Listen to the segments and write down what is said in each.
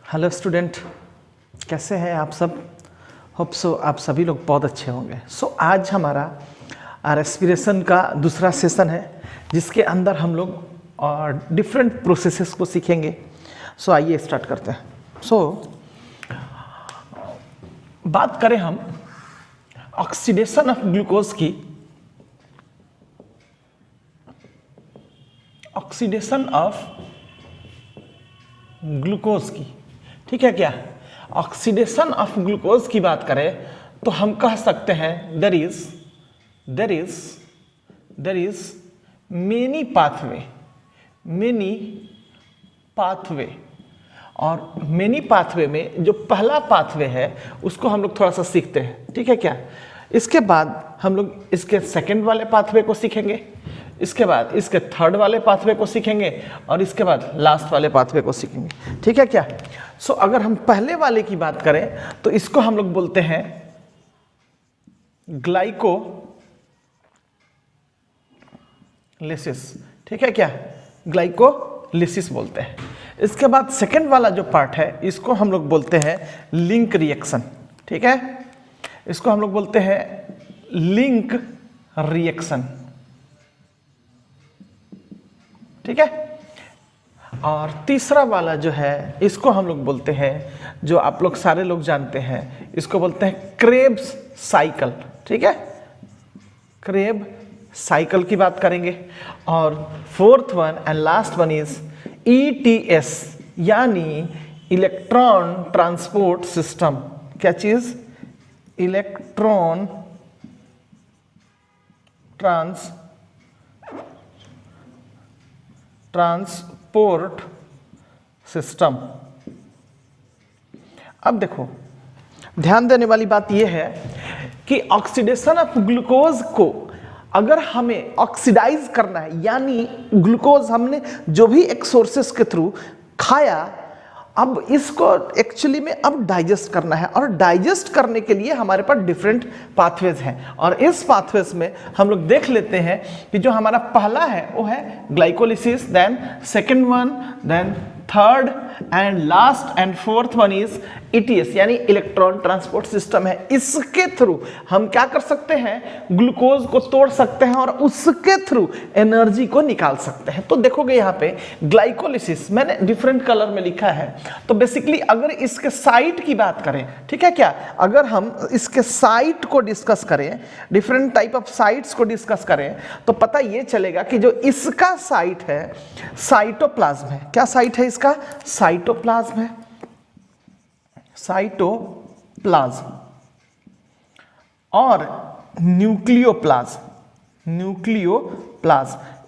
Hello student, कैसे हैं आप सब। होप सो आप सभी लोग बहुत अच्छे होंगे। आज हमारा रेस्पिरेशन का दूसरा सेशन है जिसके अंदर हम लोग डिफरेंट प्रोसेसेस को सीखेंगे। आइए स्टार्ट करते हैं। बात करें हम ऑक्सीडेशन ऑफ ग्लूकोज की। ऑक्सीडेशन ऑफ ग्लूकोज की, ठीक है क्या। ऑक्सीडेशन ऑफ ग्लूकोज की बात करें तो हम कह सकते हैं देयर इज मेनी पाथवे और मेनी पाथवे में जो पहला पाथवे है उसको हम लोग थोड़ा सा सीखते हैं, ठीक है क्या। इसके बाद हम लोग इसके सेकंड वाले पाथवे को सीखेंगे, इसके बाद इसके थर्ड वाले पाथवे को सीखेंगे और इसके बाद लास्ट वाले पाथवे को सीखेंगे, ठीक है क्या। अगर हम पहले वाले की बात करें तो इसको हम लोग बोलते हैं ग्लाइकोलिसिस, ठीक है क्या, ग्लाइकोलिसिस बोलते हैं। इसके बाद सेकंड वाला जो पार्ट है इसको हम लोग बोलते हैं लिंक रिएक्शन, ठीक है, इसको हम लोग बोलते हैं लिंक रिएक्शन, ठीक है। और तीसरा वाला जो है इसको हम लोग बोलते हैं, जो आप लोग सारे लोग जानते हैं, इसको बोलते हैं क्रेब्स साइकिल, ठीक है, क्रेब साइकिल की बात करेंगे। और fourth one and last one is ETS यानी इलेक्ट्रॉन ट्रांसपोर्ट सिस्टम। क्या चीज? Electron transport system. अब देखो, ध्यान देने वाली बात यह है कि ऑक्सीडेशन ऑफ ग्लूकोज को अगर हमें ऑक्सीडाइज करना है, यानी ग्लूकोज हमने जो भी एक सोर्सेस के थ्रू खाया, अब इसको एक्चुअली में अब डाइजेस्ट करना है। और डाइजेस्ट करने के लिए हमारे पास डिफरेंट पाथवेज हैं और इस पाथवेज में हम लोग देख लेते हैं कि जो हमारा पहला है वो है glycolysis, then second one, then third and last and fourth one is ETS यानी इलेक्ट्रॉन ट्रांसपोर्ट सिस्टम है। इसके थ्रू हम क्या कर सकते हैं, ग्लूकोज को तोड़ सकते हैं और उसके थ्रू एनर्जी को निकाल सकते हैं। तो देखोगे यहाँ पे ग्लाइकोलिसिस मैंने डिफरेंट कलर में लिखा है। तो बेसिकली अगर इसके साइट की बात करें, ठीक है क्या, अगर हम इसके साइट को डिस्कस करें, डिफरेंट टाइप ऑफ साइट्स को डिस्कस करें, तो पता ये चलेगा कि जो इसका साइट है साइटोप्लाज्म है। क्या साइट है इसका? साइटोप्लाज्म है, साइटोप्लाज्म। और न्यूक्लियोप्लाज्म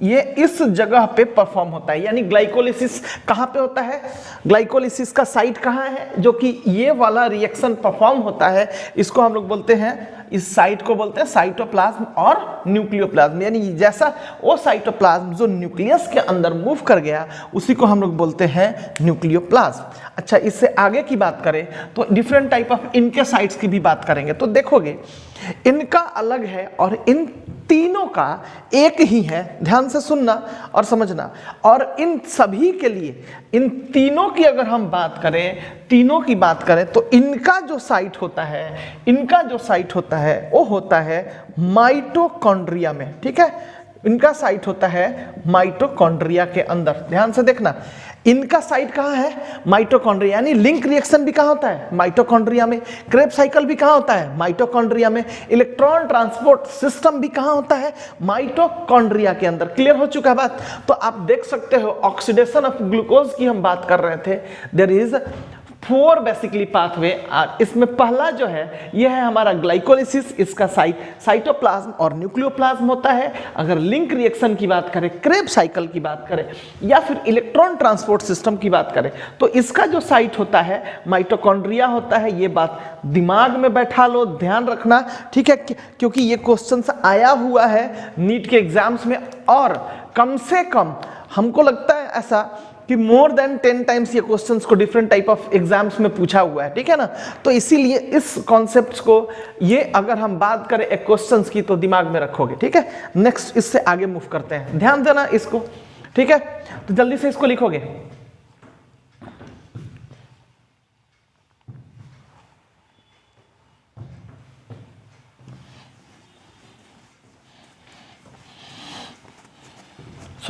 ये इस जगह पे परफॉर्म होता है। यानी ग्लाइकोलिसिस कहां पे होता है, ग्लाइकोलिसिस का साइट कहां है, जो कि ये वाला रिएक्शन परफॉर्म होता है, इसको हम लोग बोलते हैं, इस साइट को बोलते हैं साइटोप्लाज्म और न्यूक्लियोप्लाज्म। यानी जैसा वो साइटोप्लाज्म जो न्यूक्लियस के अंदर मूव कर गया उसी को हम लोग बोलते हैं न्यूक्लियोप्लाज्म। अच्छा, इससे आगे की बात करें तो डिफरेंट टाइप ऑफ इनके साइट्स की भी बात करेंगे। तो देखोगे इनका अलग है और इन तीनों का एक ही है। ध्यान से सुनना और समझना। और इन सभी के लिए, इन तीनों की अगर हम बात करें, तीनों की बात करें तो इनका जो साइट होता है वो होता है माइटोकॉन्ड्रिया में, ठीक है। इनका साइट होता है माइटोकॉन्ड्रिया के अंदर। ध्यान से देखना, इनका साइट कहां है? माइटोकॉन्ड्रिया। यानी लिंक रिएक्शन भी कहां होता है? माइटोकॉन्ड्रिया में। क्रेब साइकिल भी कहां होता है? माइटोकॉन्ड्रिया में। इलेक्ट्रॉन ट्रांसपोर्ट सिस्टम भी कहां होता है? माइटोकॉन्ड्रिया के अंदर। क्लियर हो चुका बात? तो आप देख सकते हो ऑक्सीडेशन ऑफ ग्लूकोज की हम बात कर रहे थे। There is 4 basically pathway. इसमें पहला जो है यह है हमारा ग्लाइकोलिसिस, इसका साइट साइटोप्लाज्म और न्यूक्लियोप्लाज्म होता है। अगर लिंक रिएक्शन की बात करें, क्रेब साइकिल की बात करें या फिर इलेक्ट्रॉन ट्रांसपोर्ट सिस्टम की बात करें तो इसका जो साइट होता है माइटोकॉन्ड्रिया होता है। ये बात दिमाग में बैठा लो, ध्यान रखना, ठीक है, क्योंकि ये क्वेश्चन आया हुआ है नीट के एग्जाम्स में और कम से कम हमको लगता है ऐसा कि मोर देन 10 टाइम्स ये क्वेश्चंस को डिफरेंट टाइप ऑफ एग्जाम्स में पूछा हुआ है, ठीक है ना। तो इसीलिए इस कॉन्सेप्ट्स को, ये अगर हम बात करें एक क्वेश्चंस की तो दिमाग में रखोगे, ठीक है। नेक्स्ट इससे आगे मूव करते हैं, ध्यान देना इसको, ठीक है। तो जल्दी से इसको लिखोगे।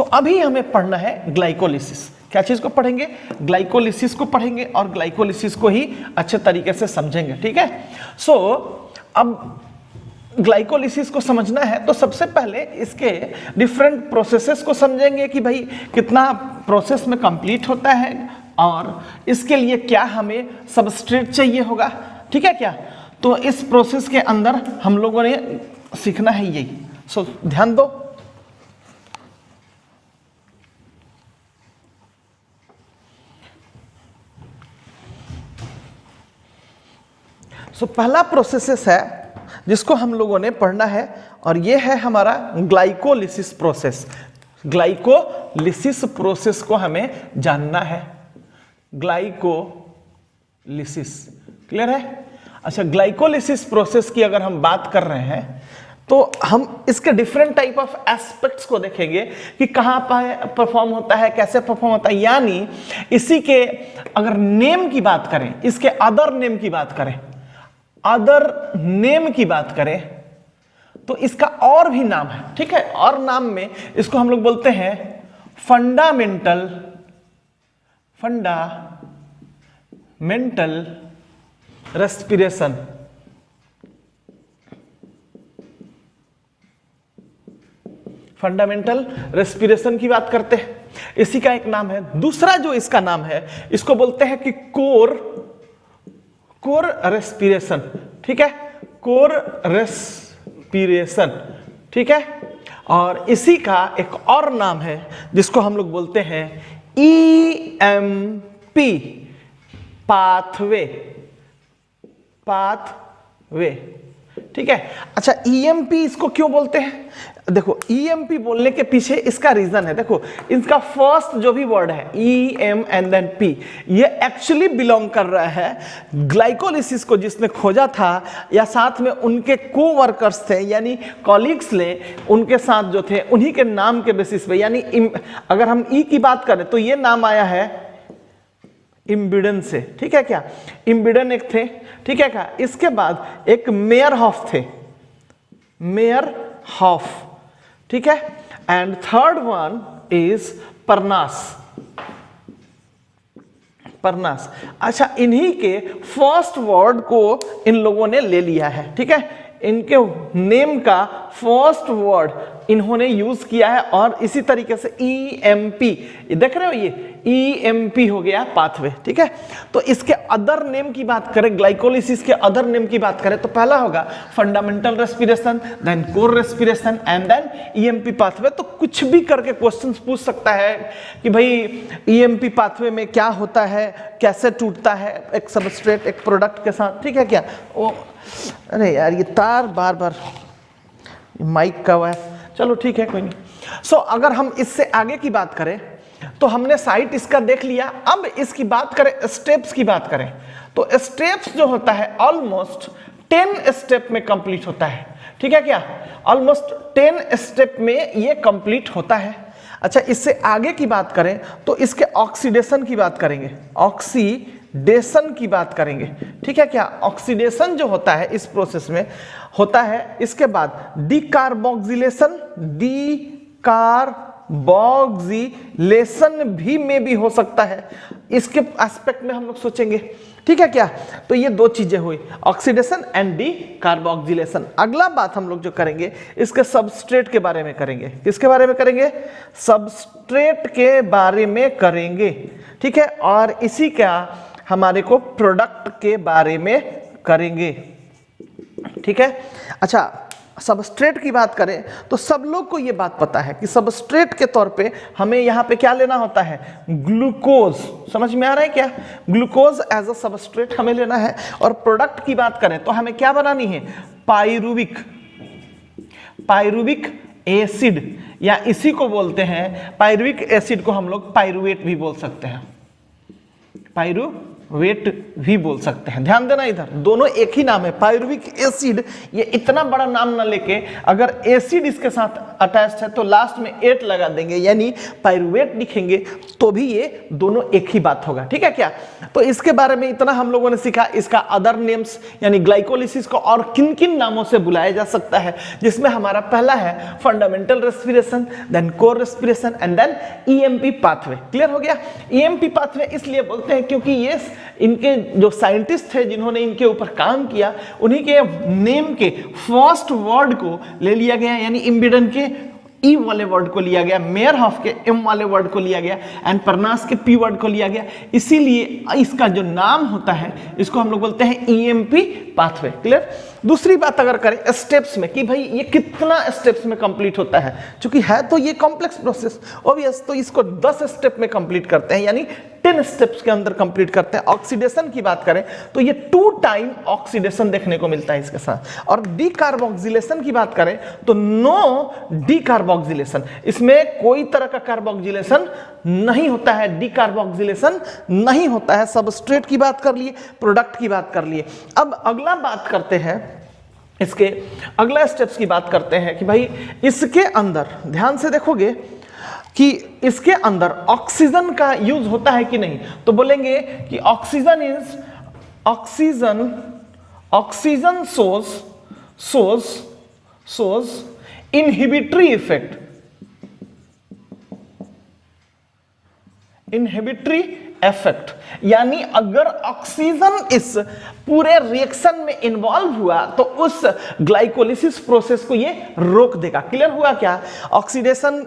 सो अभी हमें पढ़ना है ग्लाइकोलिसिस। क्या चीज को पढ़ेंगे? ग्लाइकोलिसिस को पढ़ेंगे और ग्लाइकोलिसिस को ही अच्छे तरीके से समझेंगे, ठीक है। सो अब ग्लाइकोलिसिस को समझना है तो सबसे पहले इसके डिफरेंट प्रोसेसेस को समझेंगे कि भाई कितना प्रोसेस में कंप्लीट होता है और इसके लिए क्या हमें सबस्ट्रेट चाहिए होगा, ठीक है क्या। तो इस प्रोसेस के अंदर हम लोगों ने सीखना है यही। सो ध्यान दो। सो पहला प्रोसेस है जिसको हम लोगों ने पढ़ना है और ये है हमारा ग्लाइकोलिसिस प्रोसेस। ग्लाइकोलिसिस प्रोसेस को हमें जानना है। ग्लाइकोलिसिस क्लियर है? अच्छा, ग्लाइकोलिसिस प्रोसेस की अगर हम बात कर रहे हैं तो हम इसके डिफरेंट टाइप ऑफ एस्पेक्ट्स को देखेंगे कि कहाँ पर परफॉर्म होता है, कैसे परफॉर्म होता है। यानी इसी के अगर नेम की बात करें, इसके अदर नेम की बात करें, अदर नेम की बात करें तो इसका और भी नाम है, ठीक है। और नाम में इसको हम लोग बोलते हैं फंडामेंटल रेस्पिरेशन। फंडामेंटल रेस्पिरेशन की बात करते हैं, इसी का एक नाम है। दूसरा जो इसका नाम है इसको बोलते हैं कि कोर रेस्पिरेशन, ठीक है। कोर रेस्पिरेशन, ठीक है। और इसी का एक और नाम है जिसको हम लोग बोलते हैं EMP, पाथवे, ठीक है। अच्छा, EMP इसको क्यों बोलते हैं? देखो, EMP बोलने के पीछे इसका रीजन है। देखो, इसका फर्स्ट जो भी वर्ड है EM एंड देन P, ये एक्चुअली बिलोंग कर रहा है ग्लाइकोलिसिस को जिसने खोजा था, या साथ में उनके कोवर्कर्स थे यानी कॉलीग्स ले, उनके साथ जो थे उन्हीं के नाम के बेसिस पे। यानी अगर हम E की बात करें तो ये नाम आया है इम्बिडन से, ठीक है क्या। इम्बिडन एक थे, ठीक है क्या। इसके बाद एक मेयरहॉफ थे, मेयरहॉफ, ठीक है। And third one is Parnas. अच्छा, इन्हीं के फर्स्ट वर्ड को इन लोगों ने ले लिया है, ठीक है। इनके नेम का फर्स्ट वर्ड इन्होंने यूज किया है और इसी तरीके से EMP, देख रहे हो ये EMP हो गया पाथवे, ठीक है। तो इसके अदर नेम की बात करें, ग्लाइकोलिसिस के अदर नेम की बात करें तो पहला होगा fundamental respiration, then core respiration and then EMP pathway. तो कुछ भी करके क्वेश्चंस पूछ सकता है कि भाई EMP पाथवे में क्या होता है, कैसे टूटता है एक सबस्ट्रेट एक प्रोडक्ट के साथ, ठीक है क्या। अरे यार, ये तार बार बार माइक का हुआ है, चलो ठीक है, कोई नहीं। सो अगर हम इससे आगे की बात करें तो हमने साइट इसका देख लिया। अब इसकी बात करें, स्टेप्स की बात करें तो स्टेप्स जो होता है ऑलमोस्ट 10 स्टेप में कंप्लीट होता है, ठीक है क्या। ऑलमोस्ट 10 स्टेप में ये कंप्लीट होता है। अच्छा, इससे आगे की बात करें तो इसके ऑक्सीडेशन की बात करेंगे, ऑक्सीडेशन की बात करेंगे, ठीक है क्या। ऑक्सीडेशन जो होता है इस प्रोसेस में होता है। इसके बाद डीकार्बोक्सिलेशन, डीकार्बोक्सिलेशन भी हो सकता है, इसके एस्पेक्ट में हम लोग सोचेंगे, ठीक है क्या। तो ये दो चीजें हुई, ऑक्सीडेशन एंड डीकार्बोक्सिलेशन। अगला बात हम लोग जो करेंगे इसके सबस्ट्रेट के बारे में करेंगे। किसके बारे में करेंगे? सबस्ट्रेट के बारे में करेंगे, ठीक है। और इसी का हमारे को प्रोडक्ट के बारे में करेंगे, ठीक है। अच्छा, सबस्ट्रेट की बात करें तो सब लोग को ये बात पता है कि सबस्ट्रेट के तौर पे हमें यहाँ पे क्या लेना होता है? ग्लूकोज। समझ में आ रहा है क्या? ग्लूकोज एज अ सबस्ट्रेट हमें लेना है। और प्रोडक्ट की बात करें तो हमें क्या बनानी है? पाइरुविक एसिड, या इसी को बोलते हैं पाइरुविक एसिड को हम लोग पाइरुवेट भी बोल सकते हैं, पाइरुवेट, पायरुवेट भी बोल सकते हैं। ध्यान देना इधर, दोनों एक ही नाम है, पायरुविक एसिड। ये इतना बड़ा नाम ना लेके अगर एसिड इसके साथ अटैच्ड है तो लास्ट में एट लगा देंगे, यानी पायरुवेट लिखेंगे तो भी ये दोनों एक ही बात होगा। ठीक है क्या? तो इसके बारे में इतना हम लोगों ने सीखा। इसका अदर नेम्स यानी ग्लाइकोलिसिस को और किन किन नामों से बुलाया जा सकता है, जिसमें हमारा पहला है fundamental respiration, then core respiration and then EMP pathway. Clear हो गया? ईएमपी पाथवे इसलिए बोलते हैं क्योंकि ये इनके जो साइंटिस्ट थे जिन्होंने इनके ऊपर काम किया, उन्हीं के नेम के फर्स्ट वर्ड को ले लिया गया, यानी इम्बिडन के ई वाले वर्ड को लिया गया, मेयरहॉफ के एम वाले वर्ड को लिया गया एंड परनास के पी वर्ड को लिया गया। इसीलिए इसका जो नाम होता है इसको हम लोग बोलते हैं ईएमपी पाथवे। क्लियर? दूसरी बात अगर करें स्टेप्स में कि भाई ये कितना स्टेप्स में कंप्लीट होता है, क्योंकि है तो ये कॉम्प्लेक्स प्रोसेस ऑब्वियस, तो इसको 10 स्टेप में कंप्लीट करते हैं, यानी 10 स्टेप्स के अंदर कंप्लीट करते हैं। ऑक्सीडेशन की बात करें तो ये 2 टाइम ऑक्सीडेशन देखने को मिलता है इसके साथ। और डीकार्बोक्सिलेशन की बात करें तो नो डीकार्बोक्सिलेशन, इसमें कोई तरह का कार्बोक्सिलेशन नहीं होता है, डीकार्बोक्सिलेशन नहीं होता है। सबस्ट्रेट की बात कर लिए, प्रोडक्ट की बात कर लिए। अब अगला बात करते हैं, इसके अगला स्टेप्स की बात करते हैं कि भाई इसके अंदर ध्यान से देखोगे कि इसके अंदर ऑक्सीजन का यूज होता है कि नहीं, तो बोलेंगे कि ऑक्सीजन सोज इनहिबिटरी इफेक्ट, यानी अगर ऑक्सीजन इस पूरे रिएक्शन में इन्वॉल्व हुआ तो उस ग्लाइकोलिसिस प्रोसेस को ये रोक देगा। क्लियर हुआ क्या? ऑक्सीजन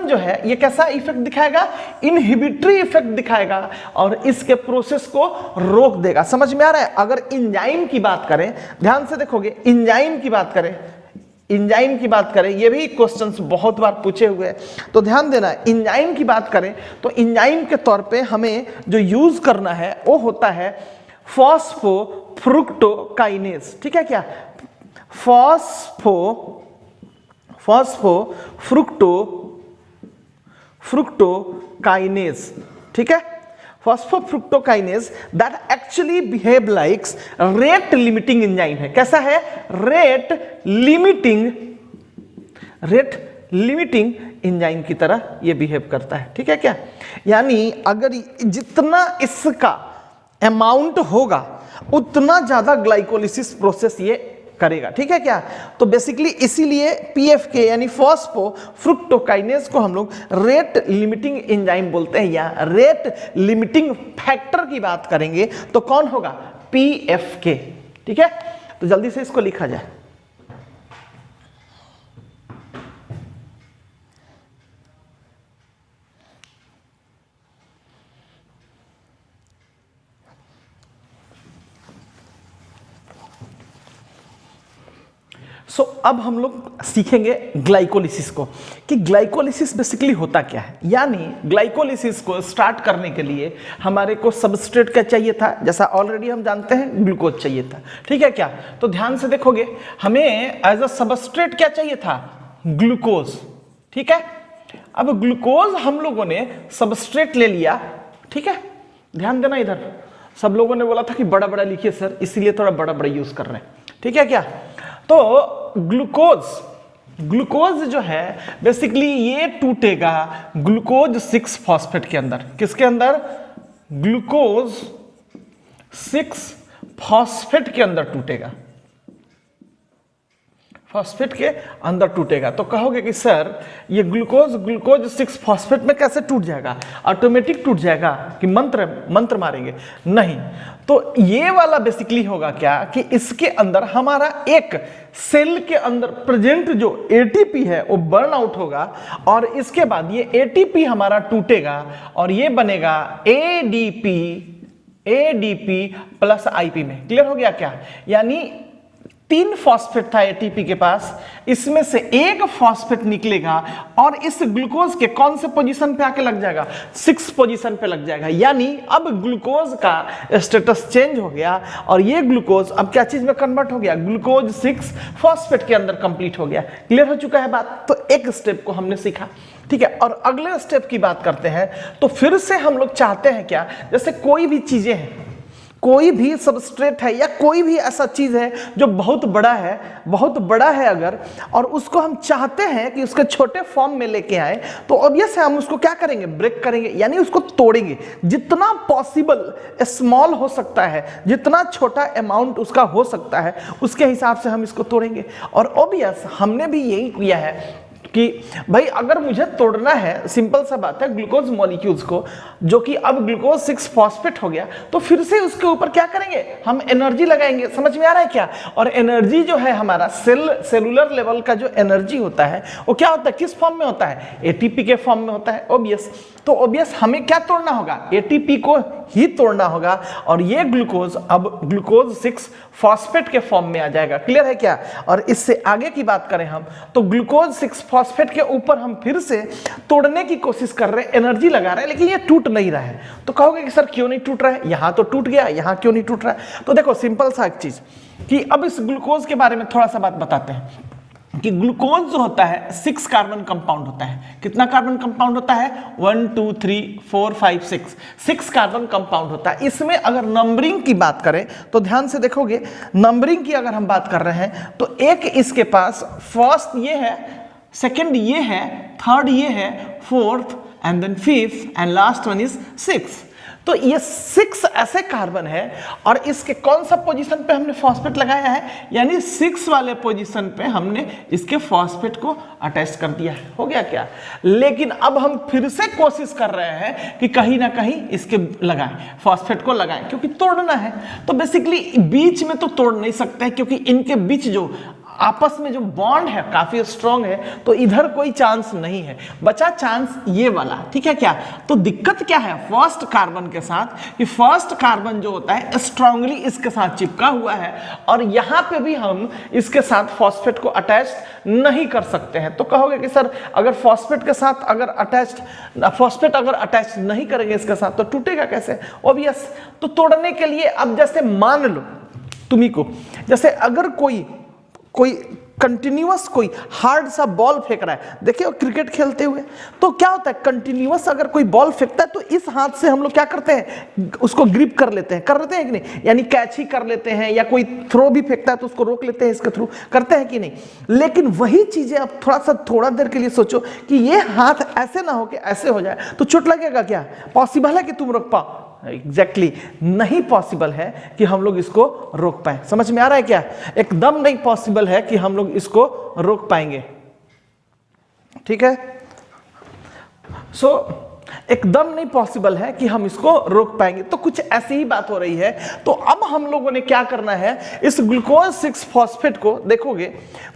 जो है ये कैसा इफेक्ट दिखाएगा? इनहिबिटरी इफेक्ट दिखाएगा और इसके प्रोसेस को रोक देगा। समझ में आ रहा है? अगर एंजाइम की बात करें, ध्यान से देखोगे, एंजाइम की बात करें, ये भी क्वेश्चंस बहुत बार पूछे हुए हैं, तो ध्यान देना। एंजाइम की बात करें तो एंजाइम के तौर पे हमें जो यूज करना है वो होता है फॉस्फोफ्रुक्टोकाइनेज। ठीक है क्या? फॉस्फोफ्रुक्टोकाइनेज। ठीक है? Phosphofructokinase that actually behave likes rate limiting enzyme है। कैसा है? रेट लिमिटिंग एंजाइम की तरह ये बिहेव करता है। ठीक है क्या? यानी अगर जितना इसका अमाउंट होगा उतना ज्यादा ग्लाइकोलिसिस प्रोसेस ये करेगा। ठीक है क्या? तो बेसिकली इसीलिए पीएफके यानी फॉस्फोफ्रुक्टोकाइनेज को हम लोग रेट लिमिटिंग एंजाइम बोलते हैं, या रेट लिमिटिंग फैक्टर की बात करेंगे तो कौन होगा? पीएफके। ठीक है? तो जल्दी से इसको लिखा जाए। अब हम लोग सीखेंगे ग्लाइकोलिसिस को, कि ग्लाइकोलिसिस बेसिकली होता क्या है। यानी ग्लाइकोलिसिस को स्टार्ट करने के लिए हमारे को सबस्ट्रेट क्या चाहिए था? जैसा ऑलरेडी हम जानते हैं ग्लूकोज चाहिए था। ठीक है क्या? तो ध्यान से देखोगे, हमें एज अ सबस्ट्रेट क्या चाहिए था? ग्लूकोज। ठीक है? अब ग्लूकोज हम लोगों ने सबस्ट्रेट ले लिया। ठीक है? ध्यान देना इधर, सब लोगों ने बोला था कि बड़ा बड़ा लिखिए सर, इसीलिए थोड़ा बड़ा बड़ा यूज कर रहे हैं। ठीक है क्या? तो ग्लूकोज जो है बेसिकली ये टूटेगा ग्लूकोज 6 फॉस्फेट के अंदर। किसके अंदर? ग्लूकोज 6 फॉस्फेट के अंदर टूटेगा, फॉस्फेट के अंदर टूटेगा। तो कहोगे कि सर ये ग्लूकोज 6 फॉस्फेट में कैसे टूट जाएगा? ऑटोमेटिक टूट जाएगा कि मंत्र मारेंगे? नहीं। तो ये वाला बेसिकली होगा क्या कि इसके अंदर हमारा एक सेल के अंदर प्रेजेंट जो एटीपी है वो बर्न आउट होगा और इसके बाद ये एटीपी हमारा टूटेगा और ये बनेगा एडीपी प्लस आईपी में। क्लियर हो गया क्या? यानी 3 फॉस्फेट था एटीपी के पास, इसमें से एक फॉस्फेट निकलेगा और इस ग्लूकोज के कौन से पोजीशन पे आके लग जाएगा, 6 पोजीशन पे लग जाएगा। यानी अब ग्लूकोज का स्टेटस चेंज हो गया और ये ग्लूकोज अब क्या चीज में कन्वर्ट हो गया, ग्लूकोज 6 फॉस्फेट के अंदर कंप्लीट हो गया। क्लियर हो चुका है बात। तो एक स्टेप को हमने सीखा, ठीक है। और अगले स्टेप की बात करते हैं। तो फिर से हम लोग चाहते हैं क्या, जैसे कोई भी चीजें हैं, कोई भी सबस्ट्रेट है या कोई भी ऐसा चीज है जो बहुत बड़ा है अगर, और उसको हम चाहते हैं कि उसके छोटे फॉर्म में लेके आए, तो ऑब्वियस है हम उसको क्या करेंगे, ब्रेक करेंगे, यानी उसको तोड़ेंगे। जितना पॉसिबल स्मॉल हो सकता है, जितना छोटा अमाउंट उसका हो सकता है, उसके हिसाब से हम इसको तोड़ेंगे। और ऑब्वियस हमने भी यही किया है कि भाई अगर मुझे तोड़ना है, सिंपल सा बात है, ग्लूकोज मॉलिक्यूल्स को, जो कि अब ग्लूकोज 6 फॉस्फेट हो गया, तो फिर से उसके ऊपर क्या करेंगे, हम एनर्जी लगाएंगे। समझ में आ रहा है क्या। और एनर्जी जो है हमारा सेलुलर लेवल का जो एनर्जी होता है वो क्या होता है, किस फॉर्म में होता है, एटीपी के फॉर्म में होता है। ऑब्वियस, तो ऑब्वियस हमें क्या तोड़ना होगा, एटीपी को ही तोड़ना होगा और ये ग्लूकोज अब ग्लूकोज 6 फॉस्फेट के फॉर्म में आ जाएगा। क्लियर है क्या। और इससे आगे की बात करें हम, तो ग्लूकोज 6 फॉस्फेट के ऊपर हम फिर से तोड़ने की कोशिश कर रहे हैं, एनर्जी लगा रहे हैं, लेकिन ये टूट नहीं रहा है। तो कहोगे कि सर क्यों नहीं टूट रहा है, यहां तो टूट गया, यहां क्यों नहीं टूट रहा है। तो देखो सिंपल सा एक चीज कि अब इस ग्लूकोज के बारे में थोड़ा सा बात बताते हैं कि ग्लूकोज जो होता है 6 कार्बन कंपाउंड होता है। कितना कार्बन कंपाउंड होता है, 1 2 3 4 5 6 कार्बन कंपाउंड होता है। इसमें अगर नंबरिंग की बात करें तो ध्यान से देखोगे, नंबरिंग की अगर हम बात कर रहे हैं तो एक इसके पास फर्स्ट ये है, सेकंड ये है, थर्ड ये है, fourth and then fifth and last one is 6। तो ये 6 ऐसे कार्बन है और इसके कौन सा पोजीशन पे हमने फॉस्फेट लगाया है, यानी 6 वाले पोजीशन पे हमने इसके फॉस्फेट को अटैच कर दिया है। हो गया क्या। लेकिन अब हम फिर से कोशिश कर रहे हैं कि कहीं ना कहीं इसके लगाएं, फॉस्फेट को लगाएं, क्योंकि तोड़ना है। तो बेसिकली बीच में तो तोड़ नहीं सकते हैं, क्योंकि इनके बीच जो आपस में जो बॉन्ड है काफी स्ट्रॉन्ग है, तो इधर कोई चांस नहीं है, बचा चांस ये वाला। ठीक है क्या। तो दिक्कत क्या है फर्स्ट कार्बन के साथ, कि फर्स्ट कार्बन जो होता है स्ट्रांगली इसके साथ चिपका हुआ है और यहां पे भी हम इसके साथ फॉस्फेट को अटैच नहीं कर सकते हैं। तो कहोगे कि सर अगर फॉस्फेट के साथ अगर फॉस्फेट अगर अटैच नहीं करेंगे इसके साथ तो टूटेगा कैसे। ऑब्वियस, तो तोड़ने के लिए अब जैसे मान लो तुम्ही को, जैसे अगर कोई कंटिन्यूअस कोई हार्ड सा बॉल फेंक रहा है, देखिए क्रिकेट खेलते हुए तो क्या होता है, कंटिन्यूअस अगर कोई बॉल फेंकता है तो इस हाथ से हम लोग क्या करते हैं, उसको ग्रिप कर लेते हैं कि नहीं, यानी कैच ही कर लेते हैं, या कोई थ्रो भी फेंकता है तो उसको रोक लेते हैं इसके थ्रू, करते हैं कि नहीं। लेकिन वही चीजें अब थोड़ा देर के लिए सोचो कि ये हाथ ऐसे ना हो कि ऐसे हो जाए, तो चोट लगेगा क्या, पॉसिबल है कि तुम रोक पाओ, एग्जैक्टली नहीं पॉसिबल है कि हम लोग इसको रोक पाए। समझ में आ रहा है क्या, एकदम नहीं पॉसिबल है कि हम लोग इसको रोक पाएंगे। ठीक है, सो एकदम नहीं पॉसिबल है कि हम इसको रोक पाएंगे। तो कुछ ऐसी ही बात हो रही है। तो अब हम लोगों ने क्या करना है, इस ग्लूकोज 6 फॉस्फेट को देखोगे,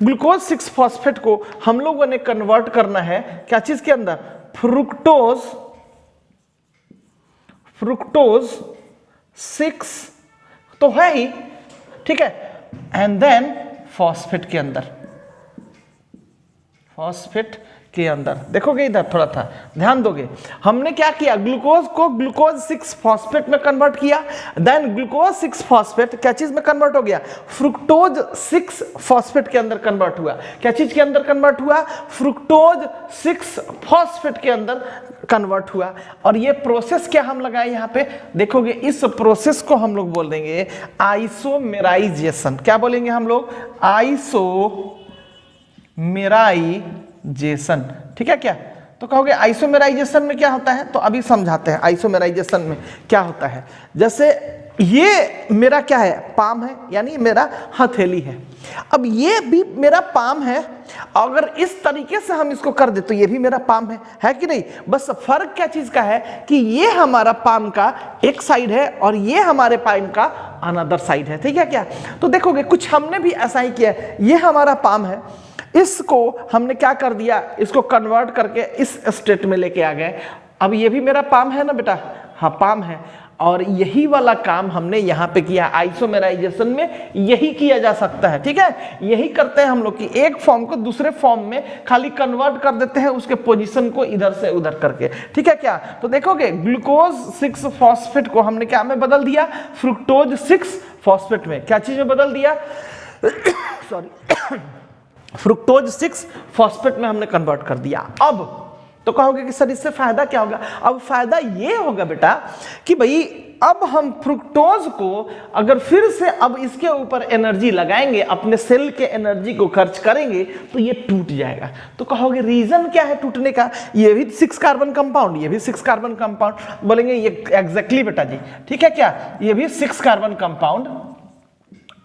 ग्लूकोज 6 फॉस्फेट को हम लोगों ने कन्वर्ट करना है क्या चीज के अंदर, फ्रुक्टोज 6 तो है ही, ठीक है, एंड देन फॉस्फेट के अंदर देखोगे, इधर थोड़ा था ध्यान दोगे, हमने क्या किया, ग्लूकोज को ग्लूकोज 6 फॉस्फेट में कन्वर्ट किया, देन ग्लूकोज 6 फॉस्फेट क्या चीज में कन्वर्ट हो गया, फ्रुक्टोज 6 फॉस्फेट के अंदर कन्वर्ट हुआ। क्या चीज के अंदर कन्वर्ट हुआ, फ्रुक्टोज 6 फॉस्फेट के अंदर कन्वर्ट हुआ। और ये प्रोसेस क्या हम लगाए यहां पे देखोगे, इस प्रोसेस को हम लोग बोल देंगे आइसोमेराइजेशन। क्या बोलेंगे हम लोग, आइसोमेराइजेशन। ठीक है क्या। तो कहोगे आइसोमेराइजेशन में क्या होता है, तो अभी समझाते हैं आइसोमेराइजेशन में क्या होता है। जैसे ये मेरा क्या है, पाम है, यानी मेरा हथेली है। अब ये भी मेरा पाम है, अगर इस तरीके से हम इसको कर दे तो ये भी मेरा पाम है कि नहीं। बस फर्क क्या चीज का है कि ये हमारा पाम का एक साइड है और ये हमारे पाम का अनदर साइड है। ठीक है क्या। तो देखोगे कुछ हमने भी ऐसा ही किया, ये हमारा पाम है, इसको हमने क्या कर दिया, इसको कन्वर्ट करके इस स्टेट में लेके आ गए। अब ये भी मेरा पाम है ना बेटा, हाँ पाम है, और यही वाला काम हमने यहाँ पे किया, आइसोमेराइजेशन में यही किया जा सकता है, ठीक है। यही करते हैं हम लोग कि एक फॉर्म को दूसरे फॉर्म में खाली कन्वर्ट कर देते हैं, उसके पोजीशन को इधर से उधर करके, ठीक है क्या। तो देखोगे ग्लूकोज 6 फॉस्फेट को हमने क्या में बदल दिया, फ्रुक्टोज 6 फॉस्फेट में, क्या चीज में बदल दिया सॉरी फ्रुक्टोज 6 फॉस्फेट में हमने कन्वर्ट कर दिया। अब तो कहोगे कि सर इससे फायदा क्या होगा, अब फायदा ये होगा बेटा कि भाई अब हम फ्रुक्टोज को अगर फिर से अब इसके ऊपर एनर्जी लगाएंगे, अपने सेल के एनर्जी को खर्च करेंगे तो ये टूट जाएगा। तो कहोगे रीजन क्या है टूटने का, ये भी 6 कार्बन कंपाउंड, ये भी 6 कार्बन कंपाउंड, बोलेंगे ये एग्जैक्टली बेटा जी, ठीक है क्या, ये भी 6 कार्बन कंपाउंड,